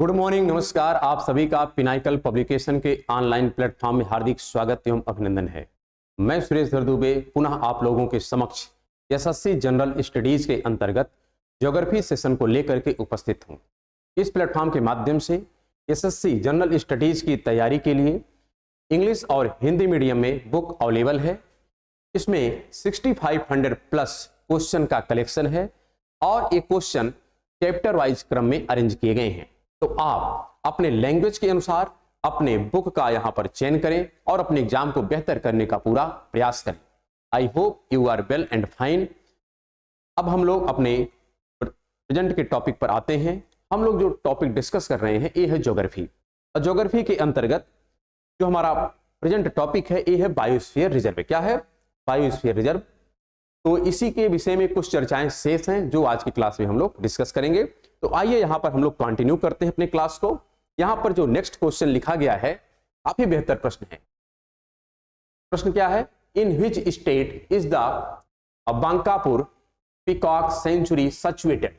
Good morning, नमस्कार। आप सभी का पिनाइकल पब्लिकेशन के ऑनलाइन प्लेटफॉर्म में हार्दिक स्वागत एवं अभिनंदन है। मैं सुरेश धर दुबे पुनः आप लोगों के समक्ष एसएससी जनरल स्टडीज के अंतर्गत ज्योग्राफी सेशन को लेकर के उपस्थित हूं। इस प्लेटफॉर्म के माध्यम से एसएससी जनरल स्टडीज की तैयारी के लिए इंग्लिश और हिंदी मीडियम में बुक अवेलेबल है। इसमें 6500 प्लस क्वेश्चन का कलेक्शन है और ये क्वेश्चन चैप्टर वाइज क्रम में अरेंज किए गए हैं। तो आप अपने लैंग्वेज के अनुसार अपने बुक का यहां पर चयन करें और अपने एग्जाम को बेहतर करने का पूरा प्रयास करें। I hope you are well and fine. अब हम लोग अपने प्रेजेंट के टॉपिक पर आते हैं। हम लोग जो टॉपिक डिस्कस कर रहे हैं ये है ज्योग्राफी, और ज्योग्राफी के अंतर्गत जो हमारा प्रेजेंट टॉपिक है ये है बायोस्फीयर रिजर्व। क्या है? Biosphere reserve. तो इसी के विषय में कुछ चर्चाएं शेष हैं जो आज की क्लास में हम लोग डिस्कस करेंगे। तो आइए यहां पर हम लोग कंटिन्यू करते हैं अपने क्लास को। यहां पर जो नेक्स्ट क्वेश्चन लिखा गया है काफी बेहतर प्रश्न है। प्रश्न क्या है? In which state is the Bankapur peacock sanctuary situated?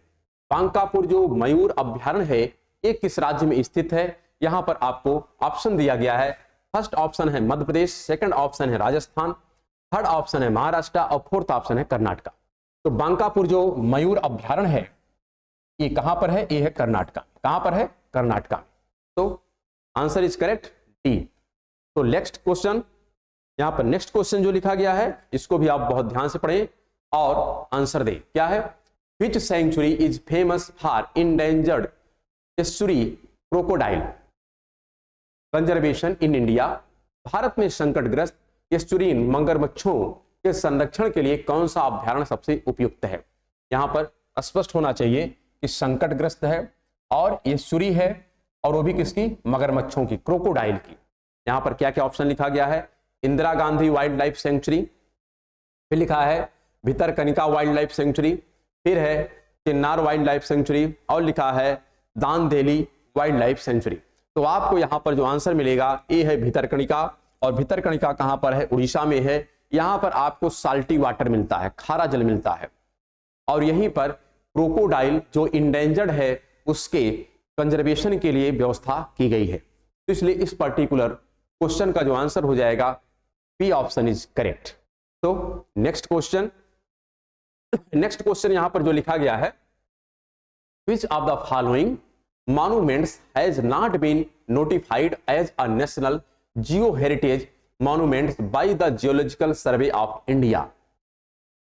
Bankapur जो मयूर अभ्यारण्य है ये किस राज्य में स्थित है? यहां पर आपको ऑप्शन दिया गया है। फर्स्ट ऑप्शन है मध्य प्रदेश, सेकंड ऑप्शन है राजस्थान, थर्ड ऑप्शन है महाराष्ट्र और फोर्थ ऑप्शन है कर्नाटक। तो बांकापुर जो मयूर अभ्यारण्य है ये कहां पर है? ये है कर्नाटक। कहां पर है? कर्नाटक। तो आंसर इज करेक्ट डी। तो नेक्स्ट क्वेश्चन, यहां पर नेक्स्ट क्वेश्चन जो लिखा गया है इसको भी आप बहुत ध्यान से पढ़ें और आंसर दें। क्या है? Which sanctuary is famous for endangered estuary crocodile conservation in India? भारत में संकटग्रस्त एस्चुरीन मगरमच्छों के संरक्षण के लिए कौन सा अभ्यारण्य सबसे उपयुक्त है? यहां पर स्पष्ट होना चाहिए कि संकटग्रस्त है और एस्चुरी है, और वो भी किसकी? मगरमच्छों की, क्रोकोडाइल की। यहां पर क्या क्या ऑप्शन लिखा गया है? Indira Gandhi wild life century, फिर लिखा है भितरकनिका वाइल्ड लाइफ सेंचुरी, फिर है चिन्नार वाइल्ड लाइफ सेंचुरी, और लिखा है दांदेली वाइल्ड लाइफ सेंचुरी। तो आपको यहां पर जो आंसर मिलेगा ये है भितरकनिका, और भितरकनिका कहां पर है? उड़ीसा में है। यहां पर आपको साल्टी वाटर मिलता है, खारा जल मिलता है, और यहीं पर क्रोकोडाइल जो इंडेंजर्ड है उसके कंजर्वेशन के लिए व्यवस्था की गई है। तो इसलिए इस पर्टिकुलर क्वेश्चन का जो आंसर हो जाएगा बी ऑप्शन इज करेक्ट। तो नेक्स्ट क्वेश्चन यहां पर जो लिखा गया है, which of the following monuments has not been notified as a national geo heritage monuments by the geological survey of India?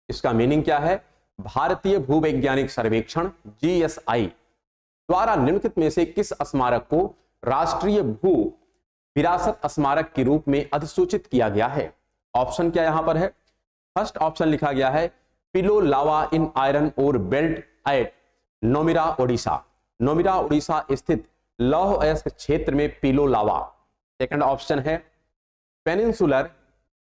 इसका मीनिंग क्या है? भारतीय भूवैज्ञानिक सर्वेक्षण जीएसआई द्वारा निम्नलिखित में से किस स्मारक को राष्ट्रीय भू विरासत स्मारक के रूप में अधिसूचित किया गया है? ऑप्शन क्या यहां पर है? फर्स्ट ऑप्शन लिखा गया है pillow lava in iron ore belt at Nomira Odisha. Nomira Odisha स्थित लौह अयस्क क्षेत्र में पिलो लावा। सेकंड ऑप्शन है पेनिनसुलर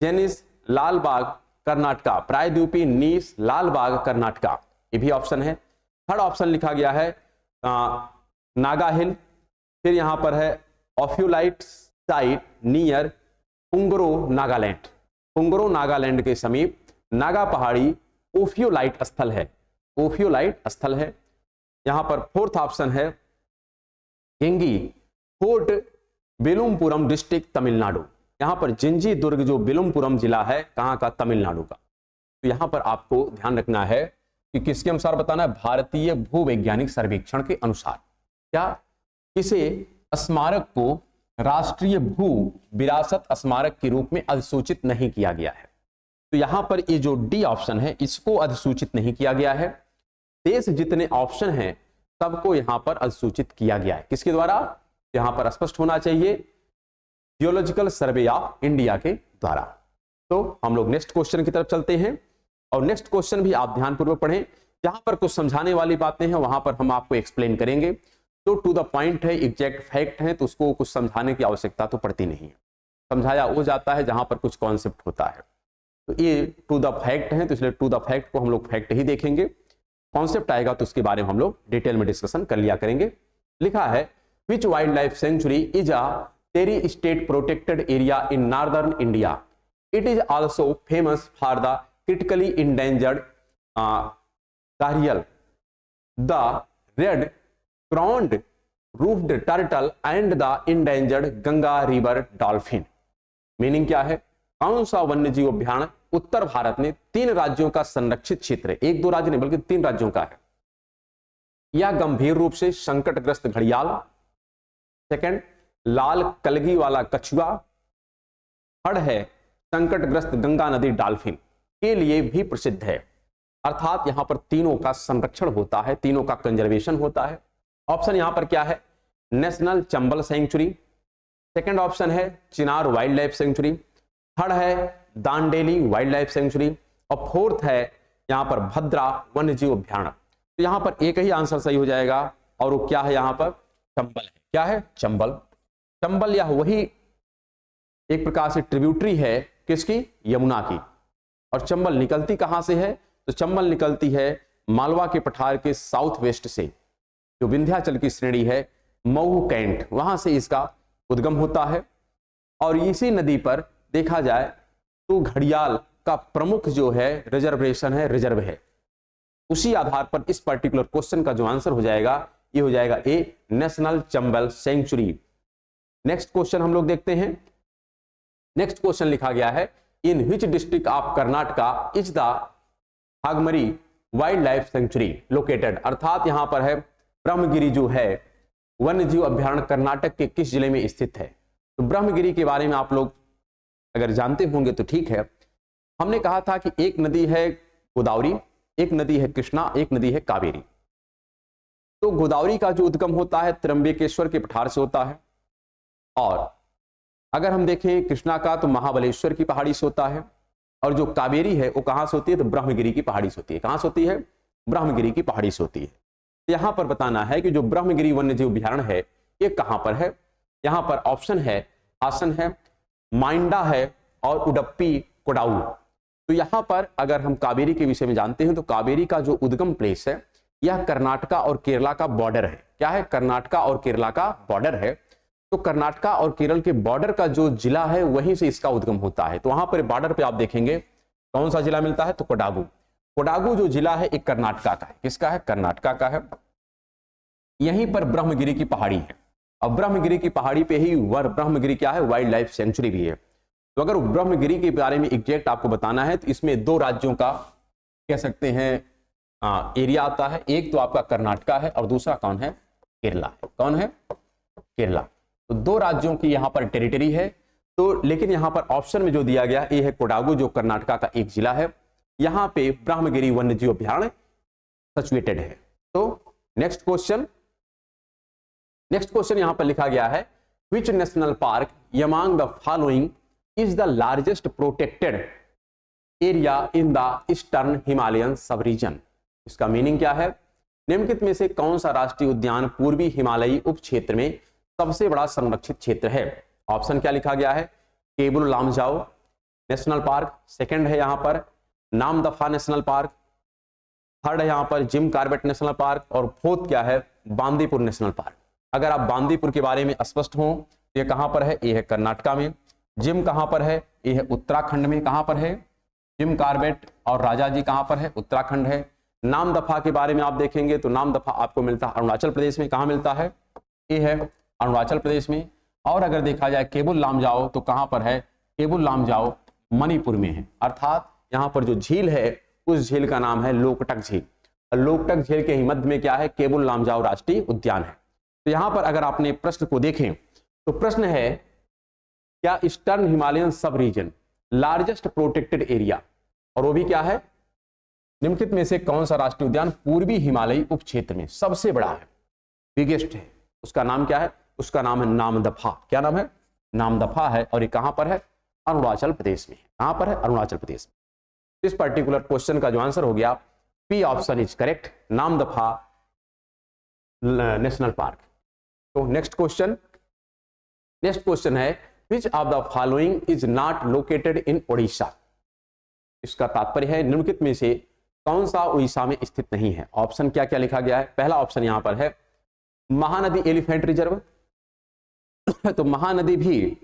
जेनिस लालबाग कर्नाटका, प्रायद्वीपीय नीस लालबाग कर्नाटका, ये भी ऑप्शन है। थर्ड ऑप्शन लिखा गया है नागा हिल, फिर यहां पर है ऑफ्यूलाइट साइट नियर पुंगरो नागालैंड। पुंगरो नागालैंड के समीप नागा पहाड़ी ओफियोलाइट स्थल है, ओफियोलाइट स्थल है। यहां पर फोर्थ ऑप्शन है गेंगी फोर्ट बेलुमपुरम डिस्ट्रिक्ट तमिलनाडु। यहां पर जिंजी दुर्ग जो बेलुमपुरम जिला है कहां का? तमिलनाडु का। तो यहां पर आपको ध्यान रखना है कि किसके अनुसार बताना है? भारतीय भूवैज्ञानिक सर्वेक्षण के अनुसार। क्या किसे स्मारक को राष्ट्रीय भू विरासत स्मारक के रूप में अधिसूचित नहीं किया गया है? तो यहां पर ये जो डी ऑप्शन है इसको अधिसूचित नहीं किया गया है। शेष जितने ऑप्शन हैं सबको यहां पर अधिसूचित किया गया है। किसके द्वारा? यहां पर स्पष्ट होना चाहिए जियोलॉजिकल सर्वे ऑफ इंडिया के द्वारा। तो हम लोग नेक्स्ट क्वेश्चन की तरफ चलते हैं, और नेक्स्ट क्वेश्चन भी आप ध्यानपूर्वक पढ़ें। जहां पर कुछ समझाने वाली बातें हैं वहां पर हम आपको एक्सप्लेन करेंगे। तो टू द पॉइंट है, एग्जैक्ट फैक्ट है, तो उसको कुछ समझाने की आवश्यकता तो पड़ती नहीं है। समझाया वो जाता है जहां पर कुछ कॉन्सेप्ट होता है। तो ये टू द फैक्ट है, तो इसलिए टू द फैक्ट को हम लोग फैक्ट ही देखेंगे। कॉन्सेप्ट आएगा तो उसके बारे में हम लोग डिटेल में डिस्कशन कर लिया करेंगे। लिखा है which wild life sanctuary is a tri state protected area in northern India? It is also famous for the critically endangered gharial, the red crowned roofed turtle and the endangered Ganga river dolphin. Meaning क्या है? कौन सा वन्य जीव अभ्यारण्य उत्तर भारत में 3 राज्यों का संरक्षित क्षेत्र है, 1-2 राज्य नहीं बल्कि 3 राज्यों का है? यह गंभीर रूप से संकटग्रस्त घड़ियाल, सेकंड लाल कलगी वाला कछुआ, थर्ड है संकटग्रस्त गंगा नदी डॉल्फिन के लिए भी प्रसिद्ध है। अर्थात यहां पर तीनों का संरक्षण होता है, तीनों का कंजर्वेशन होता है। ऑप्शन यहां पर क्या है? National Chambal sanctuary, second option है Chinar wild life sanctuary, third है दांडेली वाइल्ड लाइफ सेंचुरी और फोर्थ है यहां पर भद्रा वन्य जीव अभ्यारण्य। तो यहां पर एक ही आंसर सही हो जाएगा और वो क्या है? यहां पर चंबल है। क्या है? चंबल। चंबल यह वही एक प्रकार से ट्रिब्यूटरी है किसकी? यमुना की। और चंबल निकलती कहां से है? तो चंबल निकलती है मालवा के पठार के साउथ वेस्ट से, जो विंध्याचल की श्रेणी है, मऊ कैंट, वहां से इसका उद्गम होता है। और इसी नदी पर देखा जाए तो घड़ियाल का प्रमुख जो है रिजर्वेशन है, रिजर्व है। उसी आधार पर इस पर्टिकुलर क्वेश्चन का जो आंसर हो जाएगा ये हो जाएगा A, national Chambal sanctuary. Next question हम लोग देखते हैं। नेक्स्ट क्वेश्चन लिखा गया है, in which district of Karnataka is the Hagamari wild life sanctuary located. अर्थात यहां पर है ब्रह्मगिरी जो है वन्य जीव अभ्यारण्य कर्नाटक के किस जिले में स्थित है? तो ब्रह्मगिरी के बारे में आप लोग अगर जानते होंगे तो ठीक है। हमने कहा था कि एक नदी है गोदावरी, एक नदी है कृष्णा, एक नदी है कावेरी। तो गोदावरी का जो उद्गम होता है त्र्यंबकेश्वर के पठार से होता है, और अगर हम देखें कृष्णा का तो महाबलेश्वर की पहाड़ी से होता है, और जो कावेरी है वो कहां से होती है? तो ब्रह्मगिरी की पहाड़ी से होती है। कहां से होती है? ब्रह्मगिरी की पहाड़ी से होती है। यहां पर बताना है कि जो ब्रह्मगिरी वन्य जीव अभ्यारण्य है ये कहां पर है? यहां पर ऑप्शन है, आसन है, माइंडा है और उडप्पी कोडाऊ। तो यहां पर अगर हम कावेरी के विषय में जानते हैं तो कावेरी का जो उद्गम प्लेस है यह कर्नाटका और केरला का बॉर्डर है। क्या है? कर्नाटका और केरला का बॉर्डर है। तो कर्नाटका और केरल के बॉर्डर का जो जिला है वहीं से इसका उद्गम होता है। तो वहां पर बॉर्डर पे आप देखेंगे कौन सा जिला मिलता है? तो कोडागु। कोडागु जो जिला है एक कर्नाटका का है। किसका है? कर्नाटका का है। यहीं पर ब्रह्मगिरी की पहाड़ी है, और ब्रह्मगिरी की पहाड़ी पे ही ब्रह्मगिरी क्या है? वाइल्ड लाइफ सेंचुरी भी है। तो अगर ब्रह्मगिरी के बारे में एग्जैक्ट आपको बताना है तो इसमें 2 राज्यों का कह सकते हैं एरिया आता है। एक तो आपका कर्नाटका है और दूसरा कौन है? केरला है। कौन है? केरला। तो 2 राज्यों की यहां पर टेरिटरी है। तो लेकिन यहां पर ऑप्शन में जो दिया गया ये है कोडागु, जो कर्नाटका का एक जिला है। यहां पे ब्रह्मगिरी वन्य जीव अभ्यारण्य सिचुएटेड है। तो नेक्स्ट क्वेश्चन यहां पर लिखा गया है, which national park among the following is the largest protected area in the eastern Himalayan सब रीजन। इसका मीनिंग क्या है? निम्नलिखित में से कौन सा राष्ट्रीय उद्यान पूर्वी हिमालयी उप क्षेत्र में सबसे बड़ा संरक्षित क्षेत्र है? ऑप्शन क्या लिखा गया है? Keibul Lamjao national park, second है यहां पर नामदफा नेशनल पार्क, थर्ड है यहां पर जिम कॉर्बेट नेशनल पार्क, और फोर्थ क्या है? Bandipur national park. अगर आप बांदीपुर के बारे में स्पष्ट हो तो ये कहां पर है? ये है कर्नाटका में। जिम कहां पर है? ये है उत्तराखंड में। कहां पर है? जिम कॉर्बेट और राजाजी कहां पर है? उत्तराखंड है। नामदफा के बारे में आप देखेंगे तो नामदफा आपको मिलता है अरुणाचल प्रदेश में। कहां मिलता है? ये है अरुणाचल प्रदेश में। और अगर देखा जाए केबुल लामजाओ तो कहां पर है? केबुल लामजाओ मणिपुर में है। अर्थात यहां पर जो झील है उस झील का नाम है लोकटक झील। लोकटक झील के ही मध्य में क्या है? केबुल लामजाओ राष्ट्रीय उद्यान है। तो यहां पर अगर आपने प्रश्न को देखें तो प्रश्न है, क्या ईस्टर्न हिमालयन सब रीजन लार्जेस्ट प्रोटेक्टेड एरिया, और वो भी क्या है? निम्नलिखित में से कौन सा राष्ट्रीय उद्यान पूर्वी हिमालयी उप क्षेत्र में सबसे बड़ा है, बिगेस्ट है? उसका नाम क्या है? उसका नाम है नामदफा। क्या नाम है? नामदफा है। और ये कहां पर है? अरुणाचल प्रदेश में। कहां पर है? अरुणाचल प्रदेश में। इस पर्टिकुलर क्वेश्चन का जो आंसर हो गया P option is correct, Namdapha national park. तो नेक्स्ट क्वेश्चन है, which of the following is not located in Odisha. इसका तात्पर्य है निम्नलिखित में से कौन सा उड़ीसा में स्थित नहीं है। ऑप्शन क्या क्या लिखा गया है? पहला ऑप्शन यहां पर है महानदी एलिफेंट रिजर्व। तो महानदी भी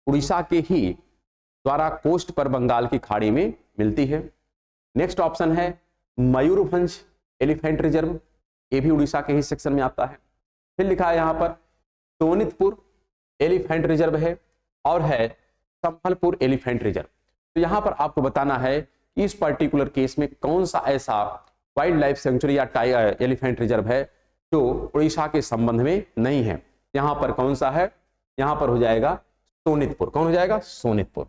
उड़ीसा के ही द्वारा कोस्ट पर बंगाल की खाड़ी में मिलती है। नेक्स्ट ऑप्शन है मयूरभंज एलिफेंट रिजर्व, ये भी उड़ीसा के ही सेक्शन में आता है। फिर लिखा है यहां पर सोनितपुर एलिफेंट रिजर्व है और है संबलपुर एलिफेंट रिजर्व। तो यहां पर आपको बताना है कि इस पर्टिकुलर केस में कौन सा ऐसा वाइल्ड लाइफ सेंचुरी या एलिफेंट रिजर्व है जो उड़ीसा के संबंध में नहीं है। यहां पर कौन सा है, यहां पर हो जाएगा सोनितपुर। कौन हो जाएगा, सोनितपुर।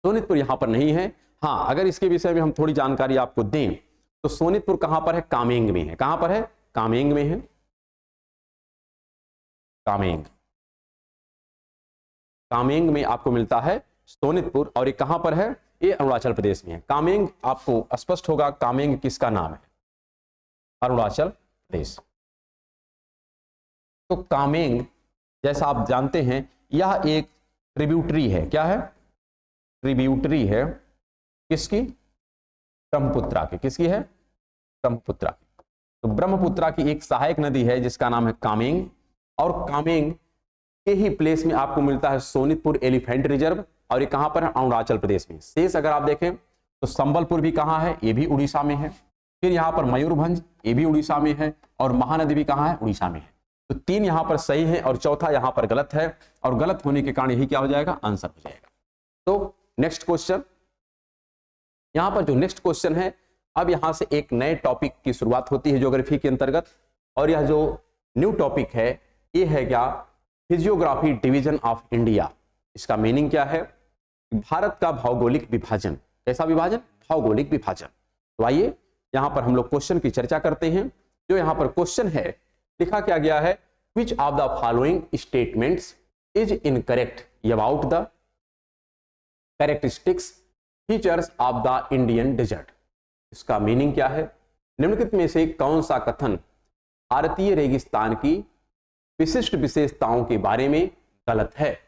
सोनितपुर यहां पर नहीं है। हाँ, अगर इसके विषय में हम थोड़ी जानकारी आपको दें तो सोनितपुर कहां पर है, कामेंग में है। कहां पर है, कामेंग में है। कामेंग, कामेंग में आपको मिलता है सोनितपुर। और ये कहां पर है, ये अरुणाचल प्रदेश में है। कामेंग आपको स्पष्ट होगा, कामेंग किसका नाम है, अरुणाचल प्रदेश। तो कामेंग जैसा आप जानते हैं यह एक ट्रिब्यूटरी है। क्या है, ट्रिब्यूटरी है किसकी, ब्रह्मपुत्रा की। किसकी है, ब्रह्मपुत्रा की। तो ब्रह्मपुत्रा की एक सहायक नदी है जिसका नाम है कामेंग, और कामेंग के ही प्लेस में आपको मिलता है सोनितपुर एलिफेंट रिजर्व। और ये कहां पर है, अरुणाचल प्रदेश में। शेष अगर आप देखें तो संबलपुर भी कहां है, ये भी उड़ीसा में है। फिर यहां पर मयूरभंज, ये भी उड़ीसा में है। और महानदी भी कहां है, उड़ीसा में है। तो 3 यहां पर सही है और चौथा यहां पर गलत है, और गलत होने के कारण यही क्या हो जाएगा, आंसर हो जाएगा। तो नेक्स्ट क्वेश्चन, यहां पर जो नेक्स्ट क्वेश्चन है, अब यहां से एक नए टॉपिक की शुरुआत होती है ज्योग्राफी के अंतर्गत। और यह जो न्यू टॉपिक है ये है क्या, फिजियोग्राफी डिवीजन ऑफ इंडिया। इसका मीनिंग क्या है, भारत का भौगोलिक विभाजन। कैसा विभाजन, भौगोलिक विभाजन। तो आइए यहां पर हम लोग क्वेश्चन की चर्चा करते हैं। जो यहां पर क्वेश्चन है, लिखा क्या गया है, which of the following statements is incorrect about the characteristics features of the Indian desert. इसका मीनिंग क्या है, निम्नलिखित में से कौन सा कथन भारतीय रेगिस्तान की विशिष्ट विशेषताओं के बारे में गलत है।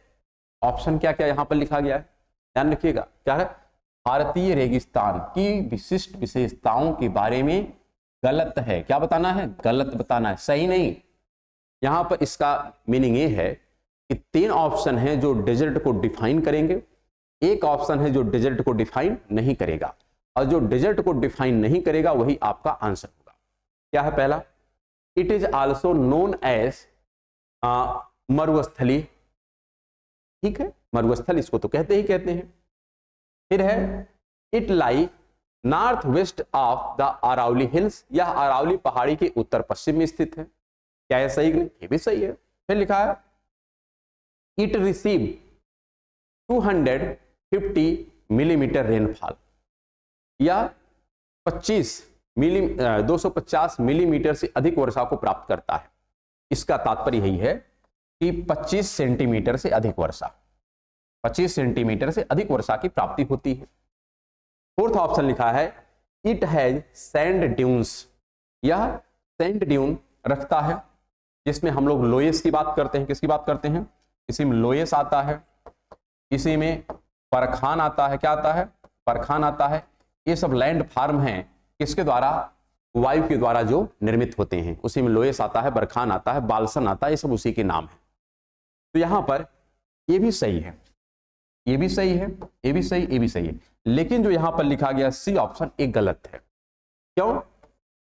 ऑप्शन क्या क्या यहां पर लिखा गया है, ध्यान रखिएगा। क्या है, भारतीय रेगिस्तान की विशिष्ट विशेषताओं के बारे में गलत है। क्या बताना है, गलत बताना है, सही नहीं। यहां पर इसका मीनिंग ये है कि 3 ऑप्शन है जो डेजर्ट को डिफाइन करेंगे, एक ऑप्शन है जो डेजर्ट को डिफाइन नहीं करेगा, और जो डेजर्ट को डिफाइन नहीं करेगा वही आपका आंसर होगा। क्या है, पहला, it is also known as मरुस्थली। ठीक है, मरुस्थल इसको तो कहते ही कहते हैं। फिर है, it lie north west of the Aravalli hills. यह अरावली पहाड़ी के उत्तर पश्चिम में स्थित है। क्या है सही, नहीं, ये भी सही है। फिर लिखा है, इट रिसीव 250 मिलीमीटर रेनफॉल। या 250 मिलीमीटर से अधिक वर्षा को प्राप्त करता है। इसका तात्पर्य यही है कि 25 सेंटीमीटर से अधिक वर्षा, 25 सेंटीमीटर से अधिक वर्षा की प्राप्ति होती है। फोर्थ ऑप्शन लिखा है, इट हैज सैंड ड्यून्स। यह सैंड ड्यून रखता है, जिसमें हम लोग लोएस की बात करते हैं। किसकी बात करते हैं, इसी में लोएस आता है, इसी में परखान आता है। क्या आता है, परखान आता है। ये सब लैंड फार्म हैं किसके द्वारा, वायु के द्वारा जो निर्मित होते हैं। उसी में लोएस आता है, बरखान आता है, बालसन आता है, ये सब उसी के नाम है। तो यहां पर ये भी सही है, ये भी सही है, ये भी सही, ये भी सही है। लेकिन जो यहां पर लिखा गया सी ऑप्शन एक गलत है। क्यों,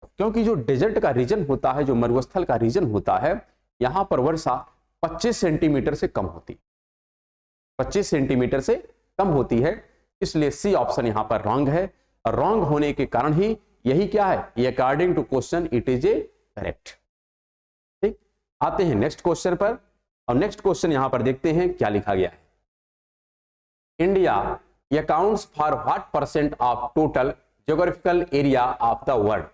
क्योंकि जो डेजर्ट का रीजन होता है, जो मरुस्थल का रीजन होता है, यहां पर वर्षा 25 सेंटीमीटर से कम होती है, 25 सेंटीमीटर से कम होती है। इसलिए सी ऑप्शन यहां पर रॉन्ग है। और रॉन्ग होने के कारण ही यही क्या है, ये according to question it is a correct. ठीक, आते हैं नेक्स्ट क्वेश्चन पर। और नेक्स्ट क्वेश्चन यहां पर देखते हैं क्या लिखा गया है। India accounts for what percent of total geographical area of the world.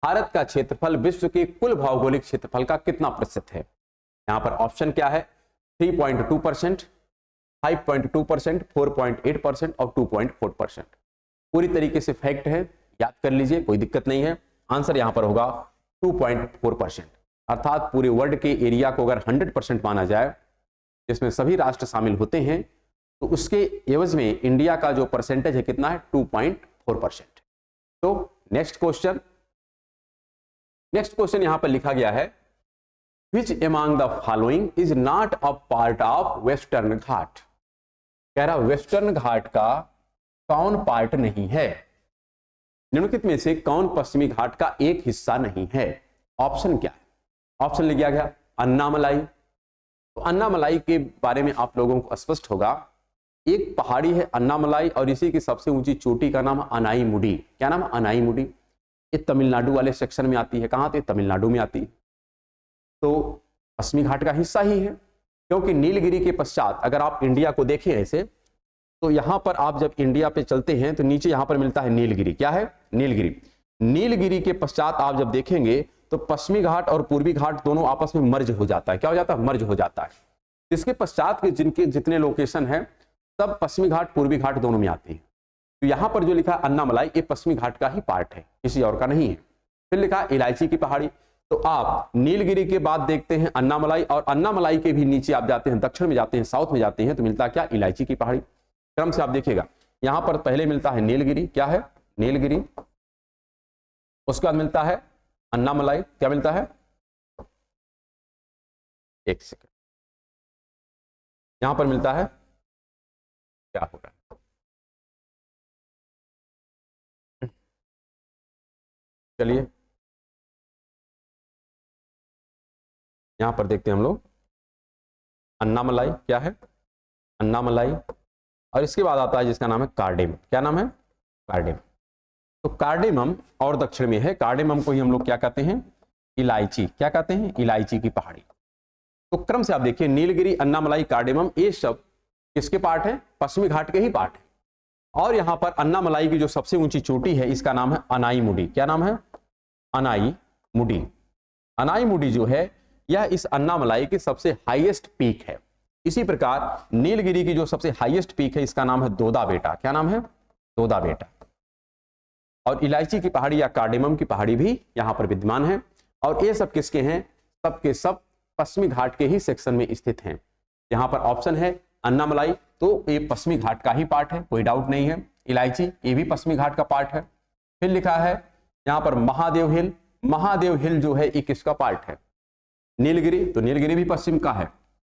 Bharat का क्षेत्रफल विश्व के कुल भौगोलिक क्षेत्रफल का कितना प्रतिशत है। यहां पर ऑप्शन क्या है, 3.2%, 5.2%, 4.8% और 2.4%। पूरी तरीके से फैक्ट है, याद कर लीजिए, कोई दिक्कत नहीं है। आंसर यहां पर होगा 2.4%। अर्थात पूरे वर्ल्ड के एरिया को अगर 100% माना जाए, जिसमें सभी राष्ट्र शामिल होते हैं, तो उसके एवज में इंडिया का जो परसेंटेज है कितना है, 2.4%। तो नेक्स्ट क्वेश्चन यहां पर लिखा गया है, which among the following is not a part of western ghat. कह रहा वेस्टर्न घाट का कौन पार्ट नहीं है, निम्नलिखित में से कौन पश्चिमी घाट का एक हिस्सा नहीं है। ऑप्शन क्या है, ऑप्शन लिया गया अन्नामलाई। तो अन्नामलाई के बारे में आप लोगों को स्पष्ट होगा, एक पहाड़ी है अन्नामलाई और इसी की सबसे ऊंची चोटी का नाम अनाईमुडी। क्या नाम? अनाईमुडी। ये तमिलनाडु वाले सेक्शन में आती है। कहाँ आती है? तमिलनाडु में आती है। तो पश्चिमी घाट का हिस्सा ही है, क्योंकि नीलगिरी के पश्चात अगर आप इंडिया को देखें ऐसे, तो यहां पर आप जब इंडिया पे चलते हैं तो नीचे यहां पर मिलता है नीलगिरी। क्या है? नीलगिरी। नीलगिरी के पश्चात आप जब देखेंगे तो पश्चिमी घाट और पूर्वी घाट दोनों आपस में मर्ज हो जाता है। क्या हो जाता है? मर्ज हो जाता है। इसके पश्चात के जिनके जितने लोकेशन है सब पश्चिमी घाट पूर्वी घाट दोनों में आती है। तो यहां पर जो लिखा है अन्नामलाई, ये पश्चिमी घाट का ही पार्ट है, किसी और का नहीं है। फिर लिखा है इलायची की पहाड़ी। तो आप नीलगिरी के बाद देखते हैं अन्नामलाई, और अन्नामलाई के भी नीचे आप जाते हैं, दक्षिण में जाते हैं, साउथ में जाते हैं, तो मिलता है क्या? इलायची की पहाड़ी। क्रम से आप देखिएगा, यहां पर पहले मिलता है नीलगिरी। क्या है? नीलगिरी। उसके बाद मिलता है अन्नामलाई। क्या मिलता है? एक सेकंड, यहां पर मिलता है, क्या हो रहा है? चलिए यहां पर देखते हैं हम लोग अन्नामलाई। क्या है? अन्नामलाई। और इसके बाद आता है जिसका नाम है कार्डेम। क्या नाम है? कार्डेम। तो कार्डेमम और दक्षिण में है। कार्डेमम को ही हम लोग क्या कहते हैं? इलायची। क्या कहते हैं? इलायची की पहाड़ी। तो क्रम से आप देखिए, नीलगिरी, अन्नामलाई, कार्डेमम, ये सब किसके पार्ट है? पश्चिमी घाट के ही पार्ट है। और यहां पर अन्नामलाई की जो सबसे ऊंची चोटी है इसका नाम है अनाईमुडी। क्या नाम है? अनाईमुडी। अनाईमुडी जो है यह इस अन्नामलाई की सबसे हाईएस्ट पीक है। इसी प्रकार नीलगिरी की जो सबसे हाईएस्ट पीक है इसका नाम है दोदा बेटा। क्या नाम है? दोदा बेटा। और इलायची की पहाड़ी या कार्डेमम की पहाड़ी भी यहां पर विद्यमान है। और ये सब किसके हैं? सबके सब पश्चिमी घाट के ही सेक्शन में स्थित हैं। यहां पर ऑप्शन है अन्नामलाई, तो ये पश्चिमी घाट का ही पार्ट है, कोई डाउट नहीं है। इलायची, ये भी पश्चिमी घाट का पार्ट है। फिर लिखा है यहां पर महादेव हिल। महादेव हिल जो है ये किसका पार्ट है? नीलगिरी। तो नीलगिरी भी पश्चिम का है,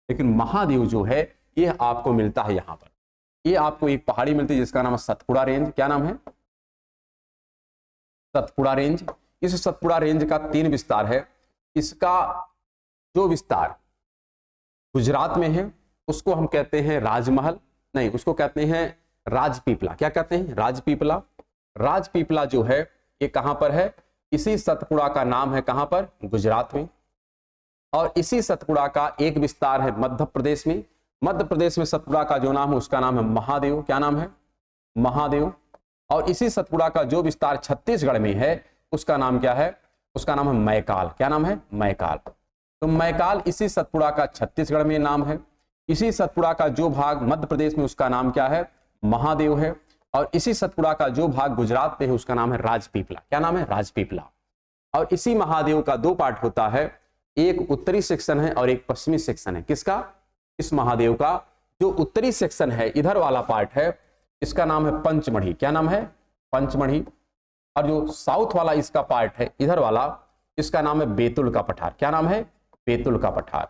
लेकिन महादेव जो है ये आपको मिलता है यहां पर। ये आपको एक पहाड़ी मिलती है जिसका नाम है सतपुड़ा रेंज। क्या नाम है? सतपुड़ा रेंज। इस सतपुड़ा रेंज का 3 विस्तार है। इसका जो विस्तार गुजरात में है उसको हम कहते हैं राजमहल, नहीं, उसको कहते हैं राजपीपला। क्या कहते हैं? राजपीपला। राजपीपला जो है ये कहां पर है? इसी सतपुड़ा का नाम है, कहां पर? गुजरात में। और इसी सतपुड़ा का एक विस्तार है मध्य प्रदेश में। मध्य प्रदेश में सतपुड़ा का जो नाम है उसका नाम है महादेव। क्या नाम है? महादेव। और इसी सतपुड़ा का जो विस्तार छत्तीसगढ़ में है उसका नाम क्या है? उसका नाम है मैकाल। क्या नाम है? मैकाल। तो मैकाल इसी सतपुड़ा का छत्तीसगढ़ में नाम है। इसी सतपुड़ा का जो भाग मध्य प्रदेश में उसका नाम क्या है? महादेव है। और इसी सतपुड़ा का जो भाग गुजरात में है उसका नाम है राजपीपला। क्या नाम है? राजपीपला। और इसी महादेव का 2 पार्ट होता है, एक उत्तरी सेक्शन है और एक पश्चिमी सेक्शन है। किसका? इस महादेव का जो उत्तरी सेक्शन है, इधर वाला पार्ट है, इसका नाम है पंचमढ़ी। क्या नाम है? पंचमढ़ी। और जो साउथ वाला इसका पार्ट है, इधर वाला, इसका नाम है बेतुल का पठार। क्या नाम है? बेतुल का पठार।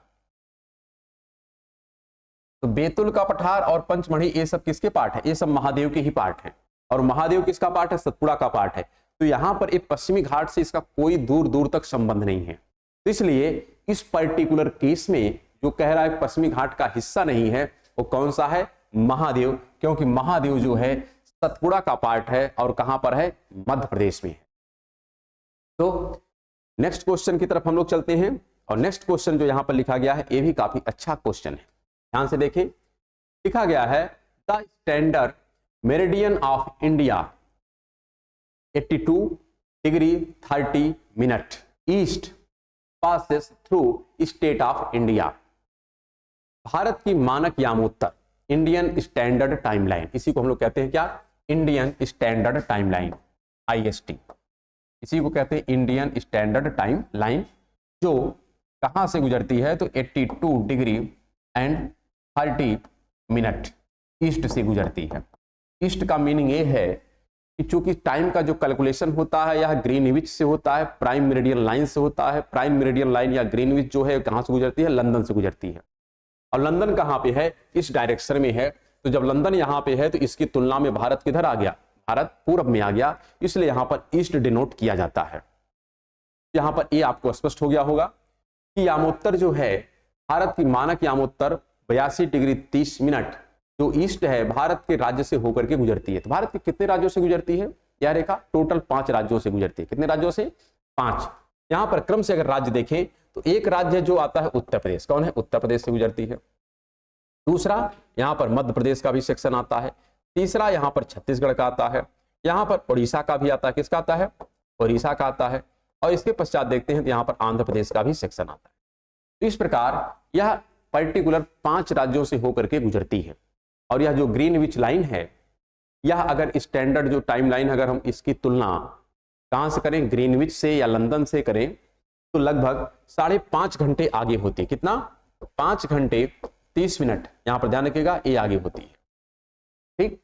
तो बेतुल का पठार और पंचमढ़ी ये सब किसके पार्ट है? ये सब महादेव के ही पार्ट है। और महादेव किसका पार्ट है? सतपुड़ा का पार्ट है। तो यहां पर एक पश्चिमी घाट से इसका कोई दूर दूर तक संबंध नहीं है। तो इसलिए इस पर्टिकुलर केस में जो कह रहा है पश्चिमी घाट का हिस्सा नहीं है, वो कौन सा है? महादेव। क्योंकि महादेव जो है सतपुड़ा का पार्ट है और कहां पर है? मध्य प्रदेश में है। तो नेक्स्ट क्वेश्चन की तरफ हम लोग चलते हैं। और नेक्स्ट क्वेश्चन जो यहां पर लिखा गया है ये भी काफी अच्छा क्वेश्चन है, ध्यान से देखें। लिखा गया है the standard meridian of India 82 degree 30 minute east passes through state of India. Bharat की मानक यामोत्तर, इंडियन स्टैंडर्ड टाइमलाइन, इसी को हम लोग कहते हैं क्या? Indian standard timeline, IST। इसी को कहते हैं इंडियन स्टैंडर्ड टाइमलाइन, जो कहां से गुजरती है? तो 82 डिग्री एंड 30 मिनट ईस्ट से गुजरती है। ईस्ट का मीनिंग ये है कि चूंकि टाइम का जो कैलकुलेशन होता है यह ग्रीनविच से होता है, प्राइम मेरिडियन लाइन से होता है। प्राइम मेरिडियन लाइन या ग्रीनविच जो है कहां से गुजरती है? लंदन से गुजरती है। और लंदन कहां पे है? इस डायरेक्शन में है। तो जब लंदन यहां पे है तो इसकी तुलना में भारत किधर आ गया? भारत पूर्व में आ गया, इसलिए यहां पर ईस्ट डिनोट किया जाता है। यहां पर ये आपको स्पष्ट हो गया होगा। कि यामोत्तर जो है, भारत की मानक यामोत्तर 82 डिग्री 30 मिनट जो ईस्ट है भारत के राज्य से होकर के गुजरती है। तो भारत के कितने राज्यों से गुजरती है यह रेखा? टोटल 5 राज्यों से गुजरती है। कितने राज्यों से? 5। यहां पर क्रम से अगर राज्य देखें तो एक राज्य जो आता है उत्तर प्रदेश, कौन है? उत्तर प्रदेश से गुजरती है। दूसरा यहां पर मध्य प्रदेश का भी सेक्शन आता है। तीसरा यहां पर छत्तीसगढ़ का आता है। यहां पर उड़ीसा का भी आता है। किसका आता है? उड़ीसा का आता है। और इसके पश्चात देखते हैं तो यहां पर आंध्र प्रदेश का भी सेक्शन आता है। तो इस प्रकार यह पर्टिकुलर 5 राज्यों से होकर के गुजरती है। और यह जो ग्रीनविच लाइन है, यह अगर स्टैंडर्ड जो टाइम लाइन अगर हम इसकी तुलना कहां से करें, ग्रीनविच से या लंदन से करें, तो लगभग 5.5 घंटे आगे होती है। कितना? 5 घंटे 30 मिनट। यहां पर ध्यान रखिएगा, ये आगे होती है। ठीक,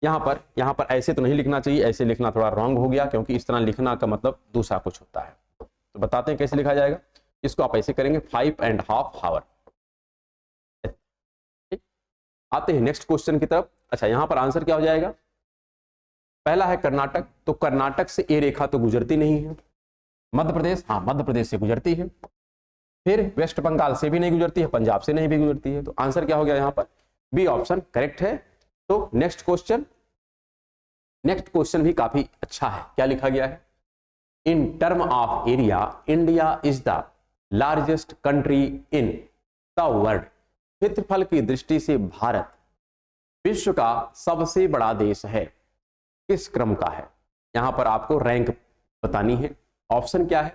यहां पर ऐसे तो नहीं लिखना चाहिए, ऐसे लिखना थोड़ा रॉन्ग हो गया, क्योंकि इस तरह लिखना का मतलब दूसरा कुछ होता है। तो बताते हैं कैसे लिखा जाएगा। इसको आप ऐसे करेंगे 5.5 आवर। आते हैं नेक्स्ट क्वेश्चन की तरफ। अच्छा, यहां पर आंसर क्या हो जाएगा? पहला है कर्नाटक, तो कर्नाटक से ये रेखा तो गुजरती नहीं है। मध्य प्रदेश, हाँ मध्य प्रदेश से गुजरती है। फिर वेस्ट बंगाल से भी नहीं गुजरती है, पंजाब से नहीं भी गुजरती है। तो आंसर क्या हो गया यहां पर? बी ऑप्शन करेक्ट है। तो नेक्स्ट क्वेश्चन भी काफी अच्छा है। क्या लिखा गया है? इन term of area India is the largest country in the world. क्षेत्रफल की दृष्टि से भारत विश्व का सबसे बड़ा देश है। किस क्रम का है? यहां पर आपको रैंक बतानी है। ऑप्शन क्या है?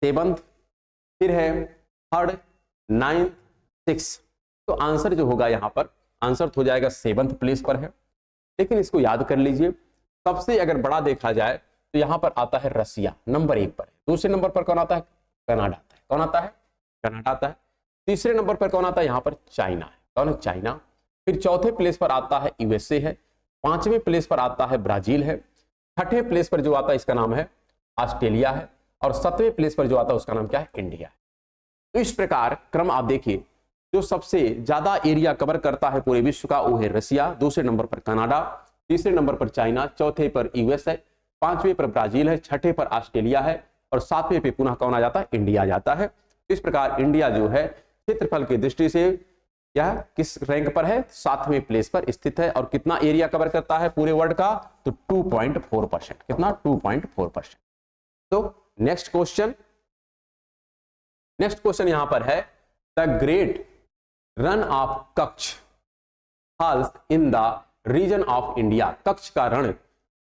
7th, फिर है 3rd, 9th, 6th। तो आंसर जो होगा यहां पर, आंसर हो जाएगा 7th प्लेस पर है। लेकिन इसको याद कर लीजिए, सबसे अगर बड़ा देखा जाए तो यहां पर आता है रसिया, नंबर 1 पर है। दूसरे नंबर पर कौन आता है? कनाडा आता है। कौन आता है? कनाडा आता है। तीसरे नंबर पर कौन आता है? यहां पर चाइना है। कौन है? चाइना। फिर चौथे प्लेस पर आता है यूएसए है। 5वें प्लेस पर आता है ब्राजील है। 6ठे प्लेस पर जो आता है इसका नाम है ऑस्ट्रेलिया है। और 7वें प्लेस पर जो आता है उसका नाम क्या है? इंडिया है। तो इस प्रकार क्रम आप देखिए, जो सबसे ज्यादा एरिया कवर करता है पूरे विश्व का वो है रसिया, दूसरे नंबर पर कनाडा, तीसरे नंबर पर चाइना, चौथे पर यूएस है, 5वें पर ब्राजील है, 6ठे पर ऑस्ट्रेलिया है और 7वें पे पुनः कौन आ जाता है? इंडिया आ जाता है। इस प्रकार इंडिया जो है क्षेत्रफल की दृष्टि से यह किस रैंक पर है? 7वें प्लेस पर स्थित है। और कितना एरिया कवर करता है पूरे वर्ल्ड का? तो 2.4%। कितना? 2.4%। तो नेक्स्ट क्वेश्चन यहां पर है, the great run of Kutch falls in the region of India. Kutch का रण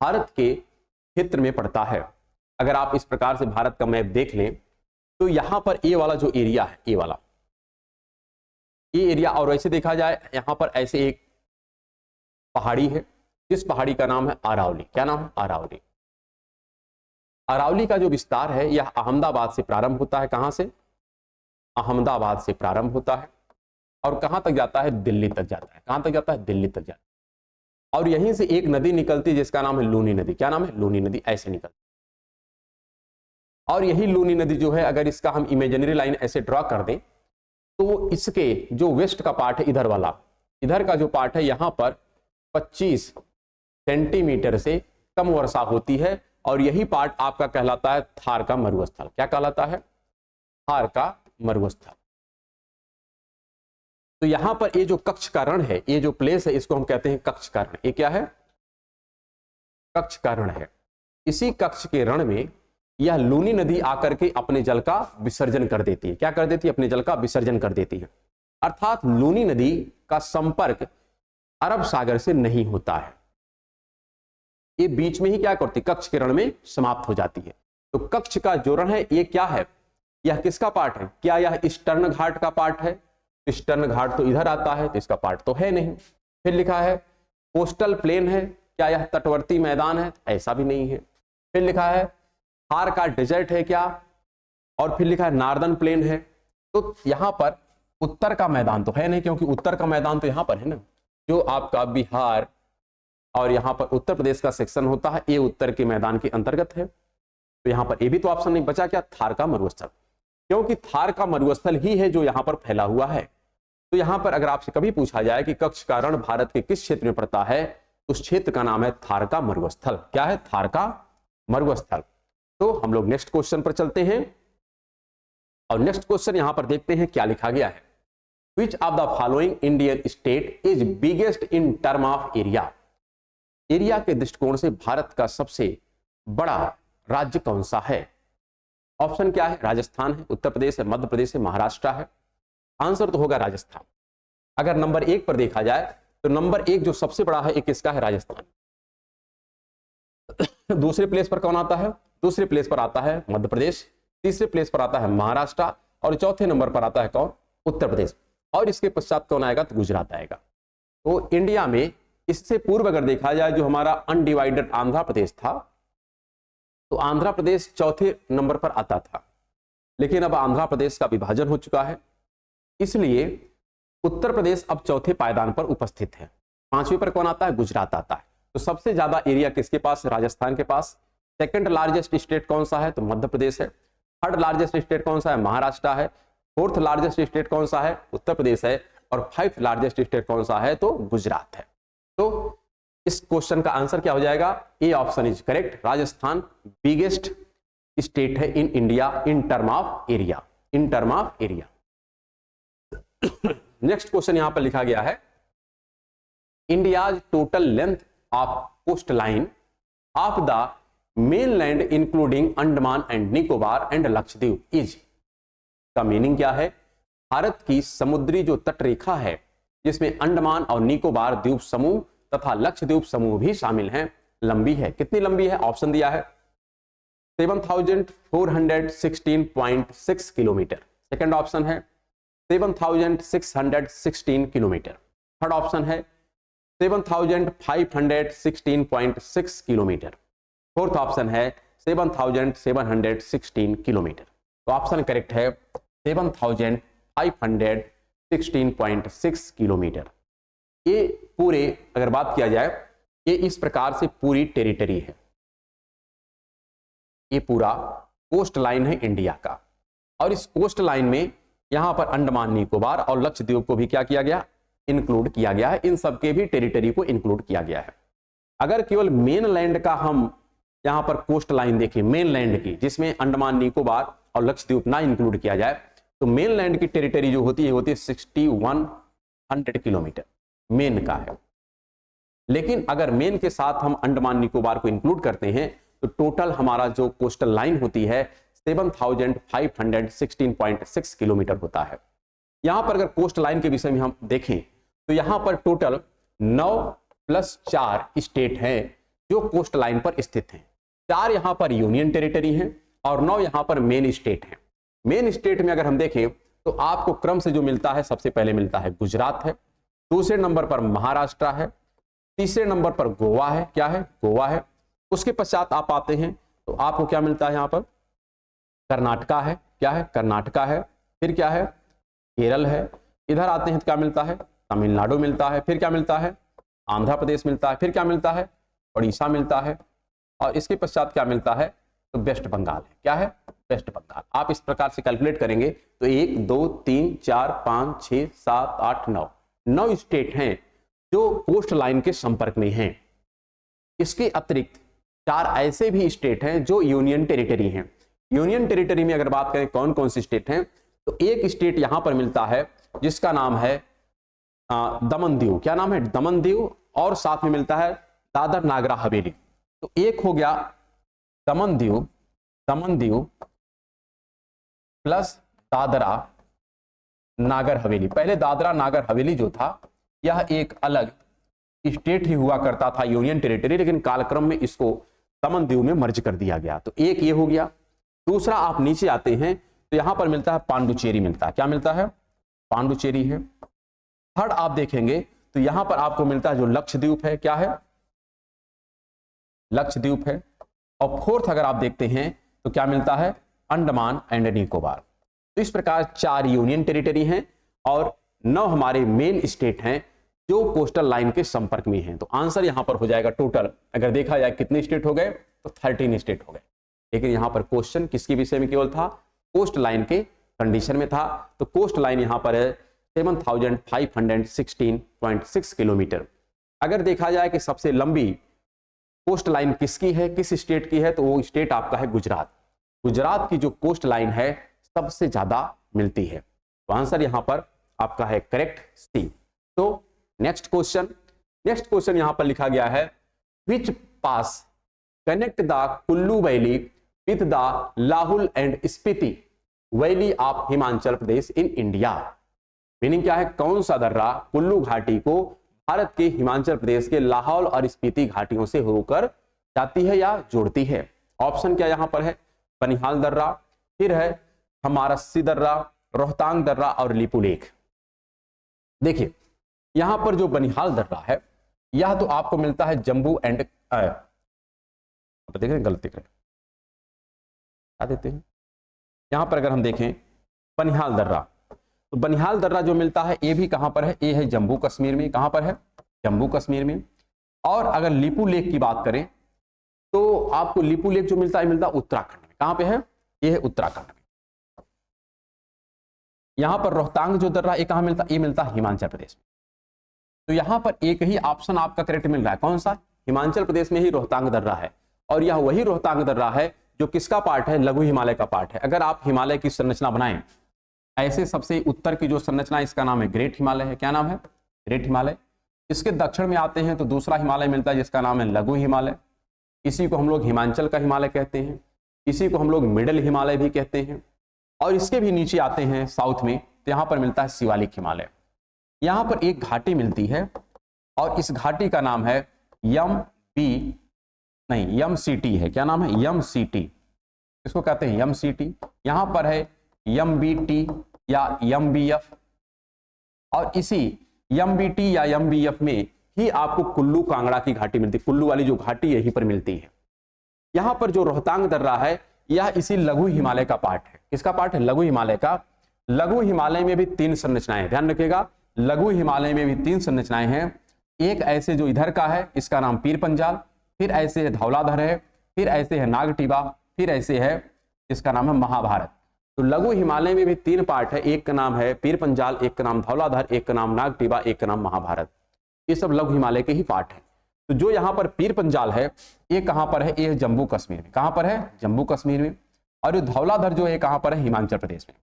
भारत के क्षेत्र में पड़ता है। अगर आप इस प्रकार से भारत का मैप देख लें तो यहां पर ये वाला जो एरिया है, ये एरिया, और वैसे देखा जाए यहां पर ऐसे एक पहाड़ी है, जिस पहाड़ी का नाम है अरावली। क्या नाम है? अरावली। अरावली का जो विस्तार है यह अहमदाबाद से प्रारंभ होता है। कहां से? अहमदाबाद से प्रारंभ होता है और कहां तक जाता है? दिल्ली तक जाता है। कहां तक जाता है? दिल्ली तक जाता है। और यहीं से एक नदी निकलती है जिसका नाम है लूनी नदी। क्या नाम है? लूनी नदी। ऐसे निकलती है। और यही लूनी नदी जो है, अगर इसका हम इमेजिनरी लाइन ऐसे ड्रॉ कर दें तो इसके जो वेस्ट का पार्ट है, इधर वाला, इधर का जो पार्ट है, यहां पर 25 सेंटीमीटर से कम वर्षा होती है। और यही पार्ट आपका कहलाता है थार का मरुस्थल। क्या कहलाता है? थार का मरुस्थल। तो यहां पर ये जो कच्छ का रण है, ये जो प्लेस है, इसको हम कहते हैं कच्छ का रण। ये क्या है? कच्छ का रण है। इसी कच्छ के रण में यह लूनी नदी आकर के अपने जल का विसर्जन कर देती है। क्या कर देती है? अपने जल का विसर्जन कर देती है। अर्थात लूनी नदी का संपर्क अरब सागर से नहीं होता है। ये बीच में ही क्या करती? कच्छ के रण में समाप्त हो जाती है। तो कच्छ का जो रण है ये क्या है? यह किसका पार्ट है? क्या यह ईस्टर्न घाट का पार्ट है? ईस्टर्न घाट तो इधर आता है, तो इसका पार्ट तो है नहीं। फिर लिखा है कोस्टल प्लेन है। क्या यह तटवर्ती मैदान है? ऐसा भी नहीं है। फिर लिखा है थार का डेजर्ट है क्या? और फिर लिखा है नॉर्दर्न प्लेन है। तो यहां पर उत्तर का मैदान तो है नहीं, क्योंकि उत्तर का मैदान तो यहां पर है ना, जो आपका बिहार और यहां पर उत्तर प्रदेश का सेक्शन होता है, ये उत्तर के मैदान के अंतर्गत है। तो यहां पर ये भी तो ऑप्शन नहीं बचा। क्या? थार का मरुस्थल, क्योंकि थार का मरुस्थल ही है जो यहां पर फैला हुआ है। तो यहां पर अगर आपसे कभी पूछा जाए कि कच्छ का रण भारत के किस क्षेत्र में पड़ता है, उस क्षेत्र का नाम है थार का मरुस्थल। क्या है? थार का मरुस्थल। तो हम लोग नेक्स्ट क्वेश्चन पर चलते हैं। और नेक्स्ट क्वेश्चन यहां पर देखते हैं क्या लिखा गया है। Which of the following Indian state is biggest in term of area. Area के दृष्टिकोण से भारत का सबसे बड़ा राज्य कौन सा है? ऑप्शन क्या है? राजस्थान है, उत्तर प्रदेश है, मध्य प्रदेश है, महाराष्ट्र है। आंसर तो होगा राजस्थान। अगर नंबर 1 पर देखा जाए तो नंबर 1 जो सबसे बड़ा है एक किसका है? राजस्थान। दूसरे प्लेस पर कौन आता है? दूसरे प्लेस पर आता है मध्य प्रदेश, तीसरे प्लेस पर आता है महाराष्ट्र और चौथे नंबर पर आता है कौन? उत्तर प्रदेश। और इसके पश्चात कौन आएगा? तो गुजरात आएगा। तो इंडिया में इससे पूर्व अगर देखा जाए जो हमारा अनडिवाइडेड आंध्र प्रदेश था, तो आंध्र प्रदेश चौथे नंबर पर आता था, लेकिन अब आंध्र प्रदेश का विभाजन हो चुका है, इसलिए उत्तर प्रदेश अब चौथे पायदान पर उपस्थित है। 5वें पर कौन आता है? गुजरात आता है। तो सबसे ज्यादा एरिया किसके पास? राजस्थान के पास। सेकंड लार्जेस्ट स्टेट कौन सा है? तो मध्य प्रदेश है। थर्ड लार्जेस्ट स्टेट कौन सा है? महाराष्ट्र है। फोर्थ लार्जेस्ट स्टेट कौन सा है? उत्तर प्रदेश है। और 5th लार्जेस्ट स्टेट कौन सा है? तो गुजरात है। तो इस क्वेश्चन का आंसर क्या हो जाएगा? A option is correct. Rajasthan biggest state है in India in term of area, in term of area. Next question यहां पर लिखा गया है, India's total length of coast line of the mainland including Andaman and Nicobar and Lakshadweep is. का meaning क्या है? भारत की समुद्री जो तटरेखा है जिसमें अंडमान और निकोबार द्वीप समूह तथा लक्षद्वीप समूह भी शामिल हैं, लंबी है। कितनी लंबी है? ऑप्शन दिया है 7416.6 किलोमीटर। सेकंड ऑप्शन है 7616 किलोमीटर। थर्ड ऑप्शन है 7516.6 किलोमीटर। फोर्थ ऑप्शन है 7716 किलोमीटर। तो ऑप्शन करेक्ट है 7516.6 किलोमीटर। ये पूरे अगर बात किया जाए, ये इस प्रकार से पूरी टेरिटरी है, ये पूरा कोस्ट लाइन है इंडिया का। और इस कोस्ट लाइन में यहां पर अंडमान निकोबार और लक्षद्वीप को भी क्या किया गया? इंक्लूड किया गया है। इन सबके भी टेरिटरी को इंक्लूड किया गया है। अगर केवल मेन लैंड का हम यहां पर कोस्ट लाइन देखें, मेन लैंड की, जिसमें अंडमान निकोबार और लक्षद्वीप ना इंक्लूड किया जाए, तो मेन लैंड की टेरिटरी जो होती है 6100 किलोमीटर मेन का है। लेकिन अगर मेन के साथ हम अंडमान निकोबार को इंक्लूड करते हैं तो टोटल हमारा जो कोस्टल लाइन होती है 7516.6 किलोमीटर होता है। यहां पर अगर कोस्ट लाइन के विषय में हम देखें तो यहां पर टोटल 9+4 स्टेट हैं जो कोस्ट लाइन पर स्थित हैं। 4 यहां पर यूनियन टेरिटरी हैं और 9 यहां पर मेन स्टेट हैं। मेन स्टेट में अगर हम देखें तो आपको क्रम से जो मिलता है, सबसे पहले मिलता है गुजरात है, दूसरे नंबर पर महाराष्ट्र है, तीसरे नंबर पर गोवा है। क्या है? गोवा है। उसके पश्चात आप आते हैं तो आपको क्या मिलता है? यहां पर कर्नाटका है। क्या है? कर्नाटका है। फिर क्या है? केरल है। इधर आते हैं तो क्या मिलता है? तमिलनाडु मिलता है। फिर क्या मिलता है? आंध्र प्रदेश मिलता है। फिर क्या मिलता है? उड़ीसा मिलता है। और इसके पश्चात क्या मिलता है? तो वेस्ट बंगाल है। क्या है? वेस्ट बंगाल। आप इस प्रकार से कैलकुलेट करेंगे तो 1 2 3 4 5 6 7 8 9 स्टेट हैं जो कोस्ट लाइन के संपर्क में हैं। इसके अतिरिक्त 4 ऐसे भी स्टेट हैं जो यूनियन टेरिटरी हैं। यूनियन टेरिटरी में अगर बात करें कौन कौन सी स्टेट हैं, तो एक स्टेट यहां पर मिलता है जिसका नाम है दमन दीव। क्या नाम है? दमन दीव। और साथ में मिलता है दादर नागर हवेली। तो एक हो गया दमन दीव प्लस दादरा नागर हवेली। पहले दादरा नागर हवेली जो था यह एक अलग स्टेट ही हुआ करता था, यूनियन टेरिटरी, लेकिन कालक्रम में इसको दमन दीव में मर्ज कर दिया गया। तो एक ये हो गया। दूसरा आप नीचे आते हैं तो यहां पर मिलता है पांडुचेरी मिलता है। क्या मिलता है? पांडुचेरी है। थर्ड आप देखेंगे तो यहां पर आपको मिलता है जो लक्षद्वीप है। क्या है? लक्षद्वीप है। और फोर्थ अगर आप देखते हैं तो क्या मिलता है? अंडमान एंड निकोबार। तो इस प्रकार 4 यूनियन टेरिटरी हैं और 9 हमारे मेन स्टेट हैं जो कोस्टल लाइन के संपर्क में हैं। तो आंसर यहां पर हो जाएगा टोटल अगर देखा जाए कितने स्टेट हो गए, तो 13 स्टेट हो गए। लेकिन यहां पर क्वेश्चन किसके विषय में केवल था? कोस्ट लाइन के कंडीशन में था। तो कोस्ट लाइन यहां पर है 7516.6 किलोमीटर। अगर देखा जाए कि सबसे लंबी कोस्ट लाइन किसकी है, किस स्टेट की है, तो वो स्टेट आपका है गुजरात। गुजरात की जो कोस्ट लाइन है सबसे ज्यादा मिलती है। तो आंसर यहां पर आपका है करेक्ट सी। तो नेक्स्ट क्वेश्चन यहां पर लिखा गया है, which pass connect the Kullu valley with the Lahaul and Spiti valley of Himachal Pradesh in India. Meaning क्या है, कौन सा दर्रा कुल्लू घाटी को भारत के हिमाचल प्रदेश के लाहौल और स्पीति घाटियों से होकर जाती है या जोड़ती है। ऑप्शन क्या यहां पर है, बनिहाल दर्रा, फिर है हमारस्सी दर्रा, रोहतांग दर्रा और लिपुलेख। देखिए यहां पर जो बनिहाल दर्रा है यह तो आपको मिलता है जम्मू एंड देख रहे गलत दिख रहे क्या देते हैं यहां पर, अगर हम देखें बनिहाल दर्रा, तो बनिहाल दर्रा जो मिलता है ये भी कहां पर है, ये है जम्मू कश्मीर में। कहां पर है, जम्मू कश्मीर में। और अगर लिपुलेख की बात करें तो आपको लिपुलेख जो मिलता है उत्तराखंड में। कहां पे है, ये है उत्तराखंड में। यहां पर रोहतांग जो दर्रा ये कहां मिलता है, ये मिलता है हिमाचल प्रदेश में। तो यहां पर एक ही ऑप्शन आपका करेक्ट मिल रहा है, कौन सा, हिमाचल प्रदेश में ही रोहतांग दर्रा है। और यह वही रोहतांग दर्रा है जो किसका पार्ट है, लघु हिमालय का पार्ट है। अगर आप हिमालय की संरचना बनाएं, ऐसे सबसे उत्तर की जो संरचना है इसका नाम है ग्रेट हिमालय है। क्या नाम है, ग्रेट हिमालय। इसके दक्षिण में आते हैं तो दूसरा हिमालय मिलता है जिसका नाम है लघु हिमालय। इसी को हम लोग हिमाचल का हिमालय कहते हैं, इसी को हम लोग मिडिल हिमालय भी कहते हैं। और इसके भी नीचे आते हैं साउथ में, तो यहां पर मिलता है शिवालिक हिमालय। यहां पर एक घाटी मिलती है और इस घाटी का नाम है यम सिटी है। क्या नाम है, यम सिटी, इसको कहते हैं यम सिटी। यहां पर है MBT या MBF। और इसी MBT या MBF में ही आपको कुल्लू कांगड़ा की घाटी मिलती है। कुल्लू वाली जो घाटी यहीं पर मिलती है। यहां पर जो रोहतांग दर्रा है यह इसी लघु हिमालय का पार्ट है। किसका पार्ट है, लघु हिमालय का। लघु हिमालय में भी 3 संरचनाएं, ध्यान रखिएगा, लघु हिमालय में भी 3 संरचनाएं हैं। एक ऐसे जो इधर का है इसका नाम पीर पंजाल, फिर ऐसे है धौलाधर है, फिर ऐसे है नागटिबा, फिर ऐसे है इसका नाम है महाभारत। तो लघु हिमालय में भी 3 पार्ट है, एक का नाम है पीर पंजाल, एक का नाम धौलाधर, एक का नाम नागटिबा, एक का नाम महाभारत। ये सब लघु हिमालय के ही पार्ट है। तो जो यहाँ पर पीर पंजाल है ये कहां पर है, ये जम्मू कश्मीर में। कहां पर है, जम्मू कश्मीर में। और ये धौलाधर जो है कहां पर है, हिमाचल प्रदेश में।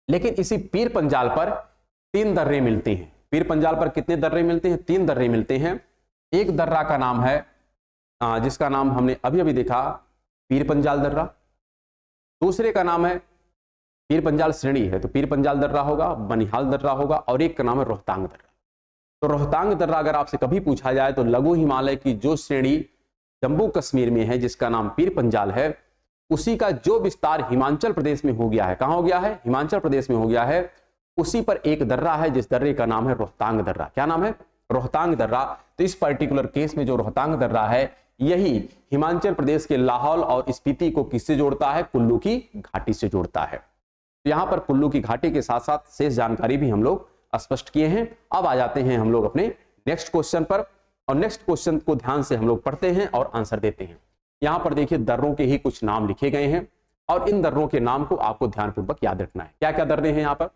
लेकिन इसी पीर पंजाल पर 3 दर्रे मिलते हैं। पीर पंजाल पर कितने दर्रे मिलते हैं, 3 दर्रे मिलते हैं। एक दर्रा का नाम है जिसका नाम हमने अभी अभी देखा, पीर पंजाल दर्रा। दूसरे का नाम है पीर पंजाल श्रेणी है, तो पीर पंजाल दर्रा होगा, बनिहाल दर्रा होगा, और एक का नाम है रोहतांग दर्रा। तो रोहतांग दर्रा अगर आपसे कभी पूछा जाए तो लघु हिमालय की जो श्रेणी जम्मू कश्मीर में है जिसका नाम पीर पंजाल है, उसी का जो विस्तार हिमाचल प्रदेश में हो गया है, कहां हो गया है, हिमाचल प्रदेश में हो गया है, उसी पर एक दर्रा है जिस दर्रे का नाम है रोहतांग दर्रा। क्या नाम है, रोहतांग दर्रा। तो इस पर्टिकुलर केस में जो रोहतांग दर्रा है यही हिमाचल प्रदेश के लाहौल और स्पीति को किससे जोड़ता है, कुल्लू की घाटी से जोड़ता है। तो यहां पर कुल्लू की घाटी के साथ साथ शेष जानकारी भी हम लोग स्पष्ट किए हैं। अब आ जाते हैं हम लोग अपने नेक्स्ट क्वेश्चन पर, और नेक्स्ट क्वेश्चन को ध्यान से हम लोग पढ़ते हैं और आंसर देते हैं। यहां पर देखिए दर्रों के ही कुछ नाम लिखे गए हैं और इन दर्रों के नाम को आपको ध्यानपूर्वक याद रखना है। क्या क्या दर्रे हैं यहाँ पर,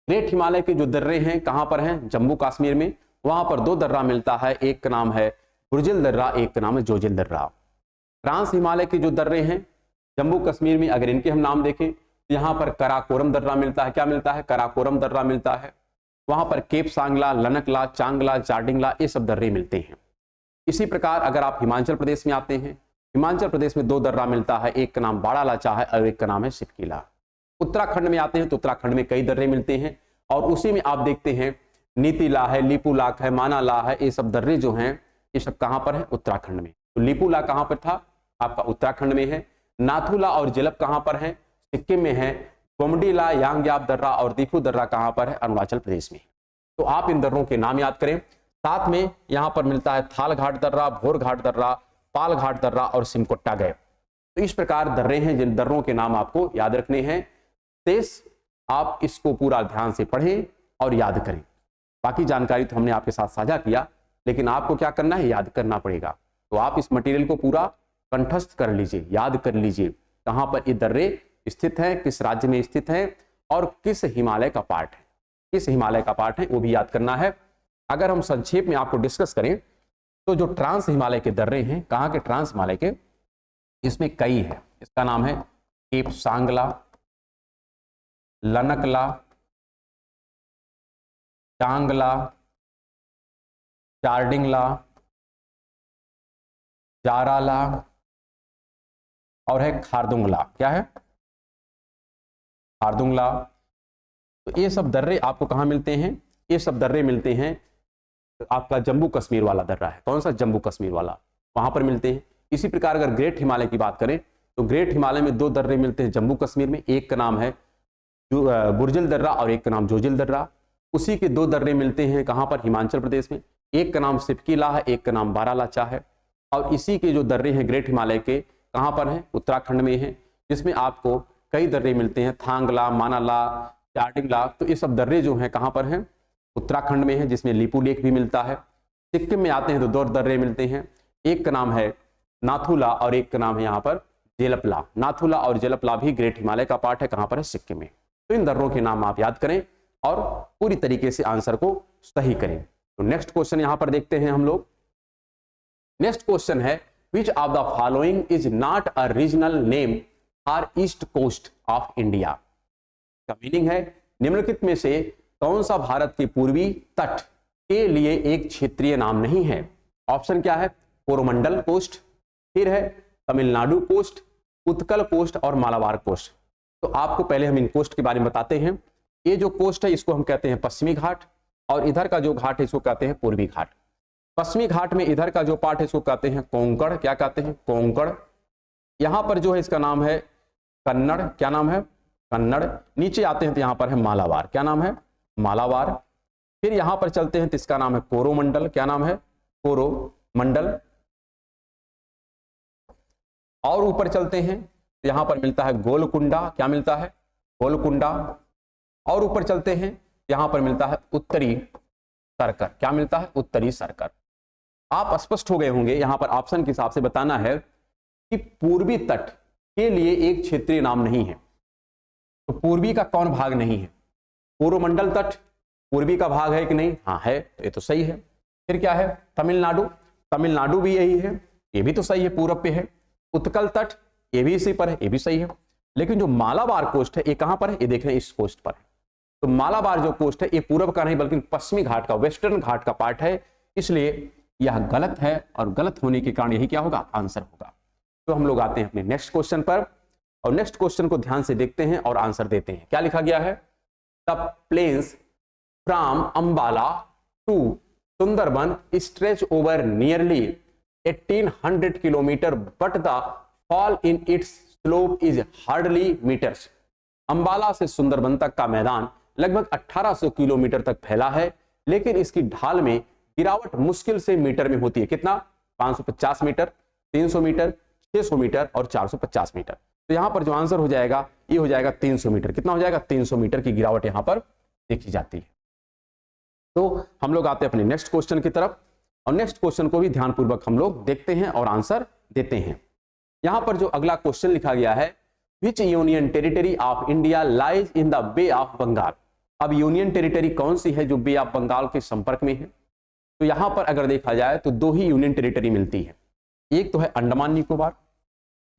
ग्रेट हिमालय के जो दर्रे हैं कहां पर हैं, जम्मू कश्मीर में। वहां पर 2 दर्रा मिलता है, एक का नाम है बुर्जिल दर्रा, एक का नाम है जोजिल दर्रा। ट्रांस हिमालय के जो दर्रे हैं जम्मू कश्मीर में, अगर इनके हम नाम देखें तो यहाँ पर कराकोरम दर्रा मिलता है। क्या मिलता है, कराकोरम दर्रा मिलता है। वहां पर केप सांगला, लनकला, चांगला, चार्डिंगला, ये सब दर्रे मिलते हैं। इसी प्रकार अगर आप हिमाचल प्रदेश में आते हैं, हिमाचल प्रदेश में 2 दर्रा मिलता है, एक का नाम बाड़ा लाचा है और एक का नाम है सिटकीला। उत्तराखंड में आते हैं तो उत्तराखंड में कई दर्रे मिलते हैं और उसी में आप देखते हैं नीतीला है, लिपुलाख है, मानाला है, ये सब दर्रे जो हैं ये सब कहां पर है, उत्तराखंड में। तो लिपुला कहां पर था, आपका उत्तराखंड में है। नाथुला और जेलप कहां पर है, सिक्किम में है। बोमडीला, यांग्याप दर्रा और दीफू दर्रा कहां पर है, अरुणाचल प्रदेश में। तो आप इन दर्रों के नाम याद करें। साथ में यहां पर मिलता है थाल घाट दर्रा, भोर घाट दर्रा, पाल घाट दर्रा और सिमकोट्टा गए। तो इस प्रकार दर्रे हैं जिन दर्रों के नाम आपको याद रखने हैं। शेष आप इसको पूरा ध्यान से पढ़ें और याद करें। बाकी जानकारी तो हमने आपके साथ साझा किया, लेकिन आपको क्या करना है, याद करना पड़ेगा। तो आप इस मटेरियल को पूरा कंठस्थ कर लीजिए, याद कर लीजिए कहां पर ये दर्रे स्थित हैं, किस राज्य में स्थित हैं और किस हिमालय का पार्ट है, किस हिमालय का पार्ट है वो भी याद करना है। अगर हम संक्षेप में आपको डिस्कस करें तो जो ट्रांस हिमालय के दर्रे हैं, कहां के ट्रांस हिमालय के, इसमें कई है। इसका नाम है केप सांगला, लनकला, चांगला, चार्डिंगला, जाराला और है खारदुंगला। क्या है? खारदुंगला। तो ये सब दर्रे आपको कहां मिलते हैं? ये सब दर्रे मिलते हैं आपका जम्मू कश्मीर वाला दर्रा है। कौन सा? जम्मू कश्मीर वाला, वहां पर मिलते हैं। इसी प्रकार अगर ग्रेट हिमालय की बात करें तो ग्रेट हिमालय में दो दर्रे मिलते हैं जम्मू कश्मीर में, एक का नाम है बुर्जिल दर्रा और एक का नाम जोजिल दर्रा। उसी के दो दर्रे मिलते हैं कहां पर? हिमाचल प्रदेश में, एक का नाम सिपकीला है, एक का नाम बारालाचा है। और इसी के जो दर्रे हैं ग्रेट हिमालय के कहां पर हैं? उत्तराखंड में हैं, जिसमें आपको कई दर्रे मिलते हैं, थांगला, मानाला, चार्डिंगला। तो ये सब दर्रे जो हैं कहां पर हैं? उत्तराखंड में है, जिसमें लिपू लेक भी मिलता है। सिक्किम में आते हैं तो दो दर्रे मिलते हैं, एक का नाम है नाथुला और एक का नाम है यहाँ पर जेलपला। नाथुला और जेलपला भी ग्रेट हिमालय का पार्ट है। कहां पर है? सिक्किम में। तो इन दर्रों के नाम आप याद करें और पूरी तरीके से आंसर को सही करें। तो नेक्स्ट क्वेश्चन यहां पर देखते हैं हम लोग। नेक्स्ट क्वेश्चन है which of the following is not a regional name for east coast of India. का मीनिंग है निम्नलिखित में से कौन सा भारत के पूर्वी तट के लिए एक क्षेत्रीय नाम नहीं है? ऑप्शन क्या है? कोरोमंडल कोस्ट, फिर है तमिलनाडु कोस्ट, उत्कल कोस्ट और मालाबार कोस्ट। तो आपको पहले हम इन कोस्ट के बारे में बताते हैं। ये जो कोस्ट है इसको हम कहते हैं पश्चिमी घाट, और इधर का जो घाट है इसको कहते हैं पूर्वी घाट। पश्चिमी घाट में इधर का जो पार्ट है इसको कहते हैं कोंकण। क्या कहते हैं? कोंकण। यहां पर जो है इसका नाम है कन्नड़। क्या नाम है? कन्नड़। नीचे आते हैं तो यहां पर है मालाबार। क्या नाम है? मालाबार। फिर यहां पर चलते हैं तो इसका नाम है कोरोमंडल। क्या नाम है? कोरोमंडल। और ऊपर चलते हैं तो यहां पर मिलता है गोलकुंडा। क्या मिलता है? गोलकुंडा। और ऊपर चलते हैं यहां पर मिलता है उत्तरी सरकर। क्या मिलता है? उत्तरी सरकर। आप स्पष्ट हो गए होंगे, यहां पर ऑप्शन के हिसाब से बताना है कि पूर्वी तट के लिए एक क्षेत्रीय नाम नहीं है। तो पूर्वी का कौन भाग नहीं है? कोरोमंडल तट पूर्वी का भाग है कि नहीं? हाँ है, तो ये तो सही है। फिर क्या है? तमिलनाडु। तमिलनाडु भी यही है, ये भी तो सही है, पूरब पे है। उत्कल तट ये भी इसी पर है, ये भी सही है। लेकिन जो मालाबार कोस्ट है ये कहां पर है? ये देख रहे हैं इस कोस्ट पर है। तो मालाबार जो कोस्ट है ये पूरब का नहीं बल्कि पश्चिमी घाट का, वेस्टर्न घाट का पार्ट है, इसलिए यह गलत है। और गलत होने के कारण यही क्या होगा? आंसर होगा। तो हम लोग आते हैं अपने नेक्स्ट क्वेश्चन पर, और नेक्स्ट क्वेश्चन को ध्यान से देखते हैं और आंसर देते हैं। क्या लिखा गया है? The plains from Ambala to Sundarban stretch over nearly 1800 kilometre but the fall in its slope is hardly metres. Ambala से सुंदरबन तक का मैदान लगभग 1800 किलोमीटर तक फैला है, लेकिन इसकी ढाल में गिरावट मुश्किल से मीटर में होती है। कितना? 550 मीटर, 300 मीटर, 600 मीटर और 450 मीटर। तो यहां पर जो आंसर हो जाएगा ये हो जाएगा 300 मीटर। कितना हो जाएगा? 300 मीटर की गिरावट यहां पर देखी जाती है। तो हम लोग आते हैं अपने नेक्स्ट क्वेश्चन की तरफ, और नेक्स्ट क्वेश्चन को भी ध्यानपूर्वक हम लोग देखते हैं और आंसर देते हैं। यहां पर जो अगला क्वेश्चन लिखा गया है, which union territory of India lies in the Bay of Bengal. अब यूनियन टेरिटरी कौन सी है जो बे ऑफ बंगाल के संपर्क में है? तो यहां पर अगर देखा जाए तो दो ही यूनियन टेरिटरी मिलती है, एक तो है अंडमान निकोबार,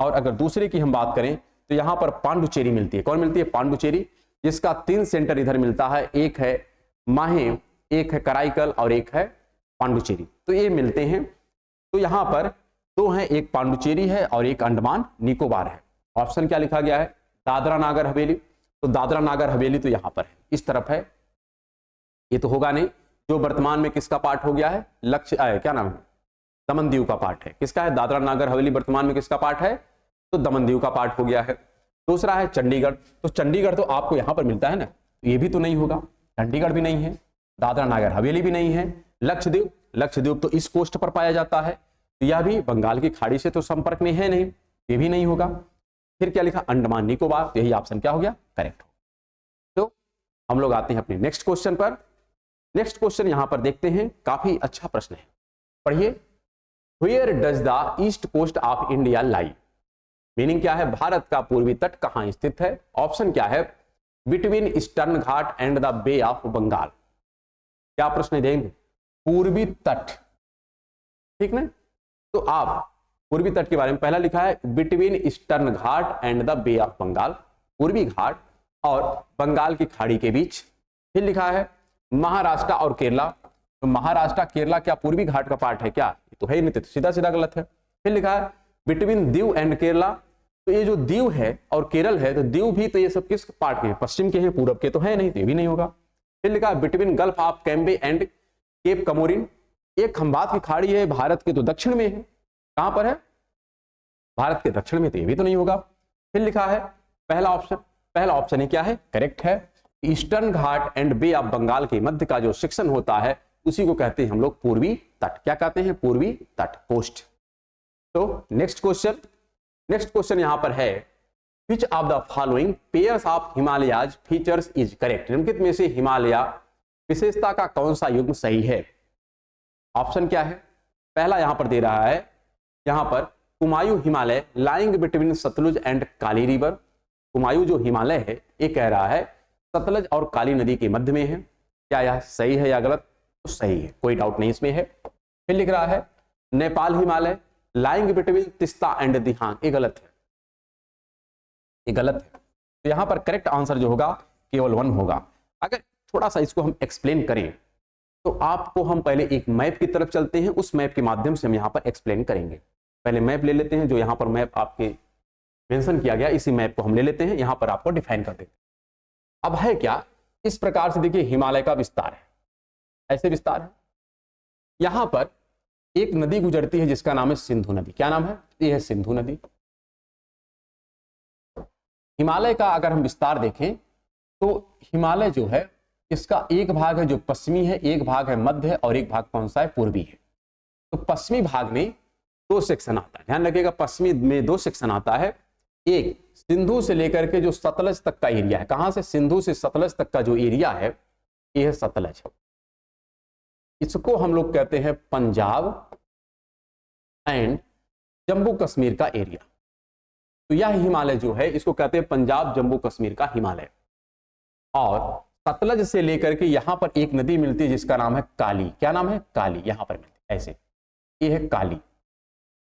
और अगर दूसरे की हम बात करें तो यहां पर पांडुचेरी मिलती है। कौन मिलती है? पांडुचेरी, जिसका 3 सेंटर इधर मिलता है, एक है माहे, एक है कराईकल और एक है पांडुचेरी। तो ये मिलते हैं। तो यहां पर दो हैं, एक पांडुचेरी है और एक अंडमान निकोबार है। ऑप्शन क्या लिखा गया है? दादरा नागर हवेली। तो दादरा नागर हवेली तो यहां पर है, इस तरफ है, ये तो होगा नहीं। जो वर्तमान में किसका पार्ट हो गया है? क्या नाम है? दमन दीव का पार्ट है। किसका है? दादरा नागर हवेली वर्तमान में किसका पार्ट है? तो दमन दीव का पार्ट हो गया है। दूसरा है चंडीगढ़। तो चंडीगढ़ तो आपको यहां पर मिलता है ना, तो ये भी तो नहीं होगा, चंडीगढ़ भी नहीं है, दादरा नागर हवेली भी नहीं है। लक्षद्वीप, लक्षद्वीप तो इस कोस्ट पर पाया जाता है, तो यह भी बंगाल की खाड़ी से तो संपर्क में है नहीं, ये भी नहीं होगा। फिर क्या लिखा? अंडमान निकोबार। यही ऑप्शन क्या हो गया? करेक्ट हो। तो हम लोग आते हैं अपने नेक्स्ट क्वेश्चन पर। नेक्स्ट क्वेश्चन यहां पर देखते हैं, काफी अच्छा प्रश्न है, पढ़िए। Where does the east coast of India lie. Meaning क्या है? भारत का पूर्वी तट कहां स्थित है? ऑप्शन क्या है? Between Eastern Ghat and the Bay of Bengal. क्या प्रश्न देंगे? पूर्वी तट, ठीक ना? तो आप पूर्वी तट के बारे में पहला लिखा है between Eastern Ghat and the Bay of Bengal, पूर्वी घाट और बंगाल की खाड़ी के बीच। फिर लिखा है महाराष्ट्र और केरला, तो महाराष्ट्र केरला क्या पूर्वी घाट का पार्ट है क्या? ये तो है ही नहीं, तो सीधा सीधा गलत है। फिर लिखा है बिटवीन दीव एंड केरला, तो ये जो दीव है और केरल है, तो दीव भी तो ये सब किस पार्ट के हैं? पश्चिम के हैं, पूरब के तो है नहीं, तो ये भी नहीं होगा। फिर लिखा है between gulf of Cambay and cape Comorin, एक खंबात की खाड़ी है भारत के तो दक्षिण में है, कहां पर है? भारत के दक्षिण में, तो ये भी तो नहीं होगा। फिर लिखा है पहला ऑप्शन ही क्या है? करेक्ट है। Eastern Ghat and Bay of Bengal के मध्य का जो सेक्शन होता है उसी को कहते हैं हम लोग पूर्वी तट। क्या कहते हैं? पूर्वी तट, कोस्ट। तो नेक्स्ट क्वेश्चन यहां पर है which of the following pairs of Himalayas features is correct, निम्नलिखित में से हिमालय विशेषता का कौन सा युग्म सही है? ऑप्शन क्या है? पहला यहां पर दे रहा है, यहां पर Kumaon Himalaya lying between Sutlej and Kali river, Kumaon जो हिमालय है ये कह रहा है सतलज और काली नदी के मध्य में है। क्या यह सही है या गलत? तो सही है, कोई डाउट नहीं इसमें है। फिर लिख रहा है Nepal Himalaya lying between Teesta and Dihang, ये गलत है, ये गलत है। तो यहां पर करेक्ट आंसर जो होगा केवल 1 होगा। अगर थोड़ा सा इसको हम एक्सप्लेन करें तो आपको हम पहले एक मैप की तरफ चलते हैं, उस मैप के माध्यम से हम यहां पर एक्सप्लेन करेंगे। पहले मैप ले लेते हैं, जो यहां पर मैप आपके मेंशन किया गया, इसी मैप को हम ले लेते हैं, यहां पर आपको डिफाइन कर देते हैं। अब है क्या, इस प्रकार से देखिए हिमालय का विस्तार है, ऐसे विस्तार है। यहां पर एक नदी गुजरती है जिसका नाम है सिंधु नदी। क्या नाम है? ये है सिंधु नदी। हिमालय का अगर हम विस्तार देखें तो हिमालय जो है इसका एक भाग है जो पश्चिमी है, एक भाग है मध्य है और एक भाग कौन सा है? पूर्वी है। तो पश्चिमी भाग में 2 सेक्शन आता है, ध्यान रखिएगा, पश्चिमी में 2 सेक्शन आता है। एक सिंधु से लेकर के जो सतलज तक का एरिया है, कहां से? सिंधु से सतलज तक का जो एरिया है ये है सतलज, इसको हम लोग कहते हैं पंजाब एंड जम्मू कश्मीर का एरिया। तो यह हिमालय जो है इसको कहते हैं पंजाब जम्मू कश्मीर का हिमालय। और सतलज से लेकर के यहां पर एक नदी मिलती है जिसका नाम है काली। क्या नाम है? काली, यहां पर मिलती है ऐसे, ये है काली।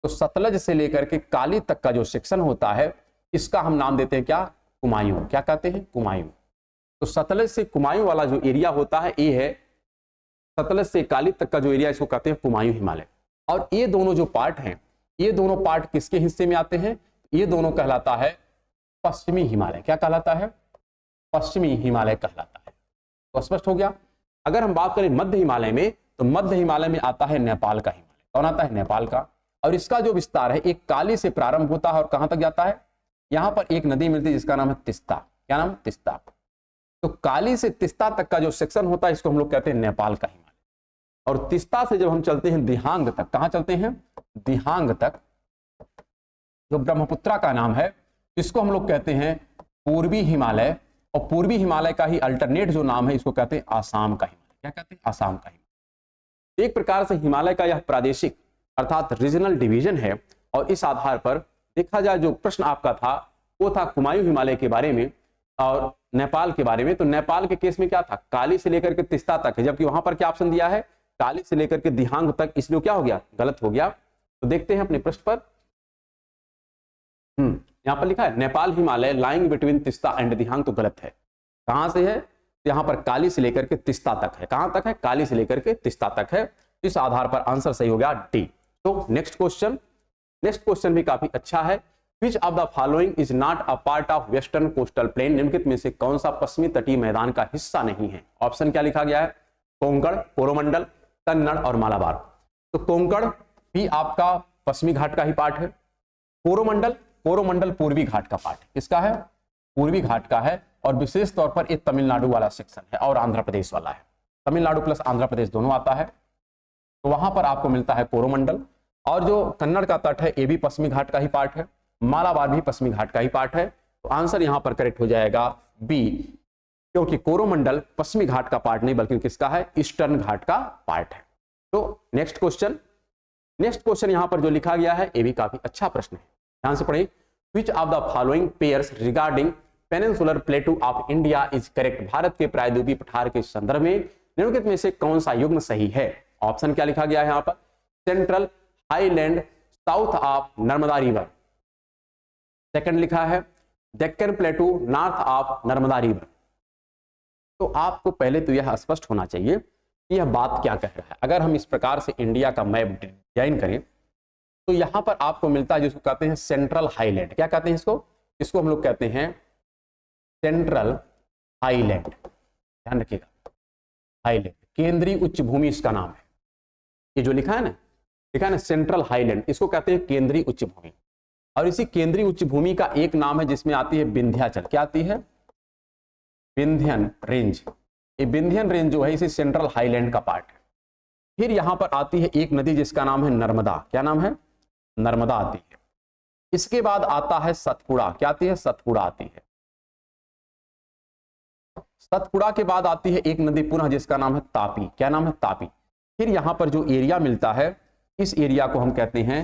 तो सतलज से लेकर के काली तक का जो सेक्शन होता है इसका हम नाम देते हैं क्या? कुमायूं। क्या कहते हैं? कुमायूं। तो सतलज से कुमायूं वाला जो एरिया होता है ये है, सतलज से काली तक का जो एरिया इसको कहते हैं कुमायूं हिमालय। और ये दोनों जो पार्ट हैं, ये दोनों पार्ट किसके हिस्से में आते हैं? ये दोनों कहलाता है पश्चिमी हिमालय। क्या कहलाता है? पश्चिमी हिमालय कहलाता है। तो स्पष्ट हो गया। अगर हम बात करें मध्य हिमालय में, तो मध्य हिमालय में आता है नेपाल का हिमालय। कौन आता है? नेपाल का। और इसका जो विस्तार है एक काली से प्रारंभ होता है और कहां तक जाता है? यहां पर एक नदी मिलती है जिसका नाम है तिस्ता। क्या नाम? तिस्ता। तो काली से तिस्ता तक का जो सेक्शन होता है इसको हम लोग कहते हैं नेपाल का हिमालय। और तिस्ता से जब हम चलते हैं दिहांग तक, कहां चलते हैं? दिहांग तक, जो ब्रह्मपुत्रा का नाम है, इसको हम लोग कहते हैं पूर्वी हिमालय। और पूर्वी हिमालय का ही अल्टरनेट जो नाम है इसको कहते हैं आसाम का हिमालय। क्या कहते हैं? आसाम का हिमालय। एक प्रकार से हिमालय का यह प्रादेशिक अर्थात रीजनल डिवीजन है। और इस आधार पर देखा जाए जो प्रश्न आपका था वो था कुमायूं हिमालय के बारे में और नेपाल के बारे में। तो नेपाल के केस में क्या था? काली से लेकर के तिस्ता तक है, जबकि वहां पर क्या ऑप्शन दिया है? काली से लेकर के दिहांग तक, इसलिए क्या हो गया? गलत हो गया। तो देखते हैं अपने प्रश्न पर। यहां पर लिखा है Nepal Himalaya lying between Teesta and Dihang, तो गलत है। कहां से है? यहां पर काली से लेकर के तिस्ता तक है। कहां तक है? काली से लेकर के तिस्ता तक है। इस आधार पर आंसर सही हो गया डी। तो नेक्स्ट क्वेश्चन भी काफी अच्छा है। Which of the following is not a part of western coastal plain, निम्नलिखित में से कौन सा पश्चिमी तटीय मैदान का हिस्सा नहीं है? ऑप्शन क्या लिखा गया है? कोंकण, कोरोमंडल, कन्नड़ और मालाबार। तो कोंकण भी आपका पश्चिमी घाट का ही पार्ट है। कोरोमंडल पूर्वी घाट का पार्ट है। किसका है? पूर्वी घाट का है। और विशेष तौर पर ये तमिलनाडु वाला सेक्शन है और आंध्र प्रदेश वाला है। तमिलनाडु प्लस आंध्र प्रदेश दोनों आता है, तो वहां पर आपको मिलता है कोरोमंडल। और जो कन्नड़ का तट है ये भी पश्चिमी घाट का ही पार्ट है, मालाबार भी पश्चिमी घाट का ही पार्ट है। तो आंसर यहां पर करेक्ट हो जाएगा बी, क्योंकि कोरोमंडल पश्चिमी घाट का पार्ट नहीं बल्कि किसका है? ईस्टर्न घाट का पार्ट है। तो नेक्स्ट क्वेश्चन यहां पर जो लिखा गया है ये भी काफी अच्छा प्रश्न है, ध्यान से पढ़िए। विच of the following pairs regarding peninsular प्लेटू of India is correct, Bharat के प्रायद्वीपीय पठार के संदर्भ में निम्नलिखित में से कौन सा युग्म सही है? ऑप्शन क्या लिखा गया है यहाँ पर? Central, highland, south of Narmada river. Second लिखा है Deccan प्लेटू north of Narmada river. तो आपको पहले तो यह स्पष्ट होना चाहिए कि यह बात क्या कह रहा है। अगर हम इस प्रकार से इंडिया का मैप डिजाइन करें तो यहां पर आपको मिलता है जिसको कहते हैं सेंट्रल हाईलैंड। क्या कहते हैं इसको? इसको हम लोग कहते हैं सेंट्रल हाईलैंड। ध्यान रखिएगा, हाईलैंड, केंद्रीय उच्च भूमि इसका नाम है। ये जो लिखा है ना सेंट्रल हाईलैंड, इसको कहते हैं केंद्रीय उच्च भूमि। और इसी केंद्रीय उच्च भूमि का एक नाम है जिसमें आती है विंध्याचल। क्या आती है? विंध्यन रेंज। ये विंध्यन रेंज जो है इसी सेंट्रल हाईलैंड का पार्ट है। फिर यहां पर आती है एक नदी जिसका नाम है नर्मदा। क्या नाम है? नर्मदा आती है। इसके बाद आता है सतपुड़ा। क्या आती है? सतपुड़ा आती है। सतपुड़ा के बाद आती है एक नदी पुनः जिसका नाम है तापी। क्या नाम है? तापी। फिर यहां पर जो एरिया मिलता है इस एरिया को हम कहते हैं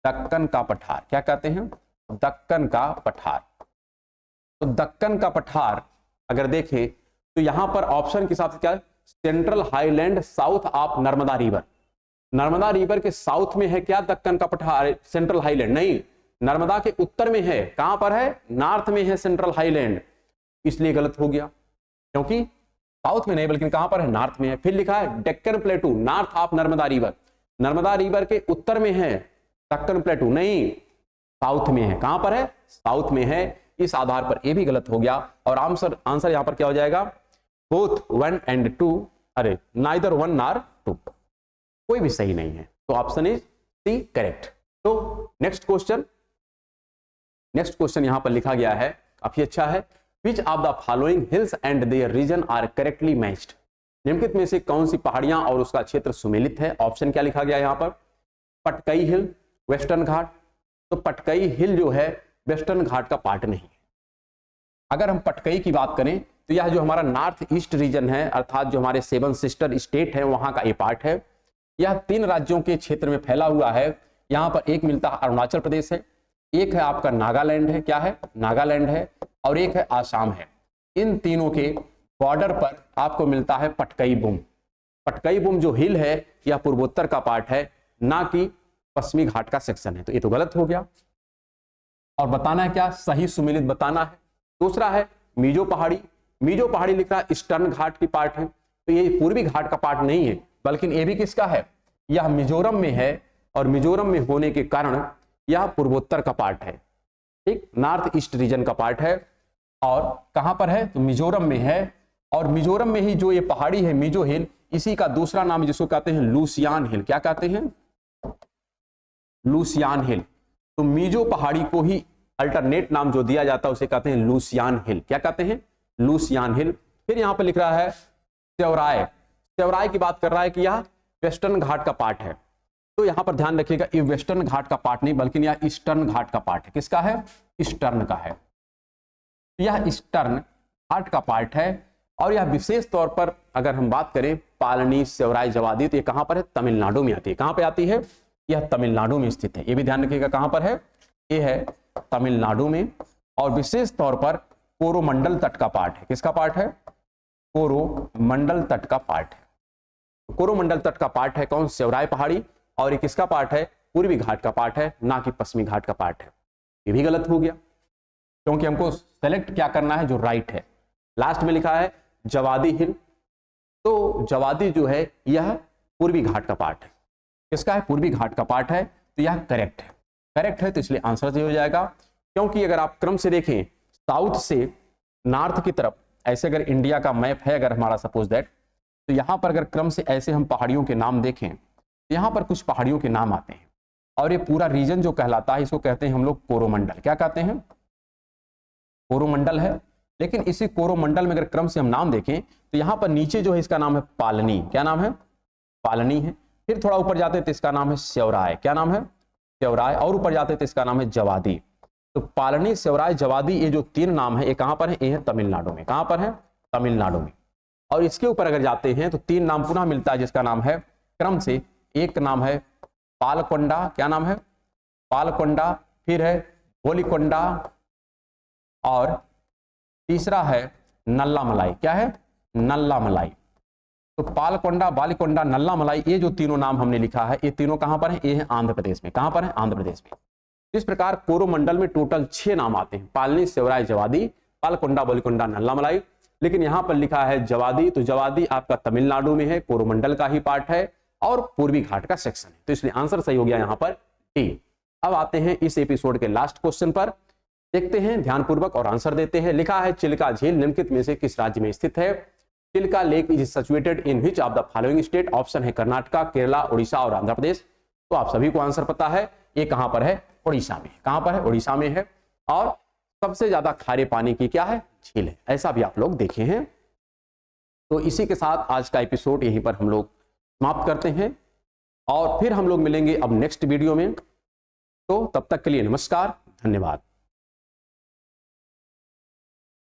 दक्कन का पठार। क्या कहते हैं? दक्कन का पठार। तो दक्कन का पठार अगर देखें तो यहां पर ऑप्शन के हिसाब से क्या है? Central highland south of Narmada river. Narmada river के साउथ में है क्या दक्कन का पठार? सेंट्रल हाईलैंड नहीं, नर्मदा के उत्तर में है। कहां पर है? नॉर्थ में है सेंट्रल हाईलैंड, इसलिए गलत हो गया, क्योंकि साउथ में नहीं बल्कि कहां पर है? नॉर्थ में है। फिर लिखा है Deccan प्लेटू north of Narmada river. Narmada river के उत्तर में है दक्कन प्लेटू, नहीं, साउथ में है। कहां पर है? साउथ में है। इस आधार पर यह भी गलत हो गया और आंसर यहां पर क्या हो जाएगा? बोथ 1 and 2, अरे नाइदर 1 nor 2, कोई भी सही नहीं है। तो ऑप्शन इज सी करेक्ट। तो नेक्स्ट क्वेश्चन यहां पर लिखा गया है, काफी अच्छा है। Which of the following hills and their region are correctly matched. निम्नलिखित में से कौन सी पहाड़ियां और उसका क्षेत्र सुमेलित है? ऑप्शन क्या लिखा गया है यहां पर? पटकई हिल, वेस्टर्न घाट। तो पटकई हिल जो है वेस्टर्न घाट का पार्ट नहीं है। अगर हम पटकई की बात करें तो यह जो हमारा नॉर्थ ईस्ट रीजन है, अर्थात जो हमारे 7 सिस्टर स्टेट है वहां का ये पार्ट है। यह 3 राज्यों के क्षेत्र में फैला हुआ है। यहां पर एक मिलता है अरुणाचल प्रदेश है, एक है आपका नागालैंड है। क्या है? नागालैंड है। और एक है आसाम है। इन तीनों के बॉर्डर पर आपको मिलता है पटकई बुम। पटकई बुम जो हिल है यह पूर्वोत्तर का पार्ट है, ना कि पश्चिमी घाट का सेक्शन है। तो ये तो गलत हो गया। और बताना है क्या? सही सुमेलित बताना है। दूसरा है मीजो पहाड़ी। मीजो पहाड़ी लिख रहा है ईस्टर्न घाट की पार्ट है, तो ये पूर्वी घाट का पार्ट नहीं है, बल्कि ये भी किसका है? यह मिजोरम में है और मिजोरम में होने के कारण यह पूर्वोत्तर का पार्ट है, ठीक, नॉर्थ ईस्ट रीजन का पार्ट है। और कहां पर है? तो मिजोरम में है। और मिजोरम में ही जो ये पहाड़ी है मिजो हिल, इसी का दूसरा नाम जिसको कहते हैं लूसियान हिल। क्या कहते हैं? लूसियान हिल। तो मिजो पहाड़ी को ही अल्टरनेट नाम जो दिया जाता है उसे कहते हैं लूसियान हिल। क्या कहते हैं? लूसियान हिल। फिर यहां पर लिख रहा है सेवराय। सेवराय की बात कर रहा है कि यह वेस्टर्न घाट का पार्ट है। तो यहां पर ध्यान रखिएगा, ये वेस्टर्न घाट का पार्ट नहीं बल्कि यह ईस्टर्न घाट का पार्ट है। किसका है? ईस्टर्न का है। यह ईस्टर्न घाट का पार्ट है। और यह विशेष तौर पर अगर हम बात करें पालनी, सेवराय, जवादी, तो ये कहां पर है? तमिलनाडु में आती है। कहां पर आती है? यह तमिलनाडु में स्थित है। ये भी ध्यान रखिएगा कहां पर है? ये है तमिलनाडु में। और विशेष तौर पर कोरोमंडल तट का पार्ट है। किसका पार्ट है? कोरोमंडल तट का पार्ट है। कोरोमंडल तट का पार्ट है कौन? सेवराय पहाड़ी। और ये किसका पार्ट है? पूर्वी घाट का पार्ट है, ना कि पश्चिमी घाट का पार्ट है। ये भी गलत हो गया, क्योंकि हमको सेलेक्ट क्या करना है? जो राइट है। लास्ट में लिखा है जवादी हिल। तो जवादी जो है यह पूर्वी घाट का पार्ट है। किसका है? पूर्वी घाट का पार्ट है। तो यह करेक्ट है। करेक्ट है तो इसलिए आंसर सही हो जाएगा। क्योंकि अगर आप क्रम से देखें साउथ से नॉर्थ की तरफ, ऐसे अगर इंडिया का मैप है अगर हमारा सपोज दैट, तो यहां पर अगर क्रम से ऐसे हम पहाड़ियों के नाम देखें तो यहां पर कुछ पहाड़ियों के नाम आते हैं। और ये पूरा रीजन जो कहलाता है इसको कहते हैं हम लोग कोरोमंडल। क्या कहते हैं? कोरोमंडल है। लेकिन इसी कोरोमंडल में अगर क्रम से हम नाम देखें तो यहां पर नीचे जो है इसका नाम है पालनी। क्या नाम है? पालनी है। फिर थोड़ा ऊपर जाते हैं तो इसका नाम है सेवराय। क्या नाम है? सेवराय। और ऊपर जाते हैं तो इसका नाम है जवादी। तो पालनी, सेवराय, जवादी, ये जो 3 नाम है ये कहां पर है? ये है तमिलनाडु में। कहां पर है? तमिलनाडु में। और इसके ऊपर अगर जाते हैं तो 3 नाम पुनः मिलता है जिसका नाम है क्रम से, एक नाम है पालकोंडा। क्या नाम है? पालकोंडा। फिर है गोलीकोंडा और तीसरा है नल्लामलाई। क्या है? नल्लामलाई। तो पालकोंडा, बालिकोंडा, नल्लामलाई, ये जो तीनों नाम हमने लिखा है, ये तीनों कहां पर है? ये है आंध्र प्रदेश में। कहां पर है? आंध्र प्रदेश में। इस प्रकार कोरोमंडल में टोटल 6 नाम आते हैं, पालनी, सेवराय, जवादी, पालकोंडा, बालिकोंडा, नल्लामलाई। लेकिन यहां पर लिखा है जवादी, तो जवादी आपका तमिलनाडु में है, कोरोमंडल का ही पार्ट है और पूर्वी घाट का सेक्शन है, तो इसलिए आंसर सही हो गया यहां पर डी। अब आते हैं इस एपिसोड के लास्ट क्वेश्चन पर, देखते हैं ध्यानपूर्वक और आंसर देते हैं। लिखा है चिल्का झील निम्नलिखित में से किस राज्य में स्थित है? Chilka lake is situated in which of the following state? Option है कर्नाटका, केरला, उड़ीसा और आंध्र प्रदेश। तो आप सभी को आंसर पता है, ये कहां पर है? उड़ीसा में। कहां पर है? उड़ीसा में है। और सबसे ज्यादा खारे पानी की क्या है? झील है, ऐसा भी आप लोग देखे हैं। तो इसी के साथ आज का एपिसोड यहीं पर हम लोग समाप्त करते हैं और फिर हम लोग मिलेंगे अब नेक्स्ट वीडियो में। तो तब तक के लिए नमस्कार, धन्यवाद।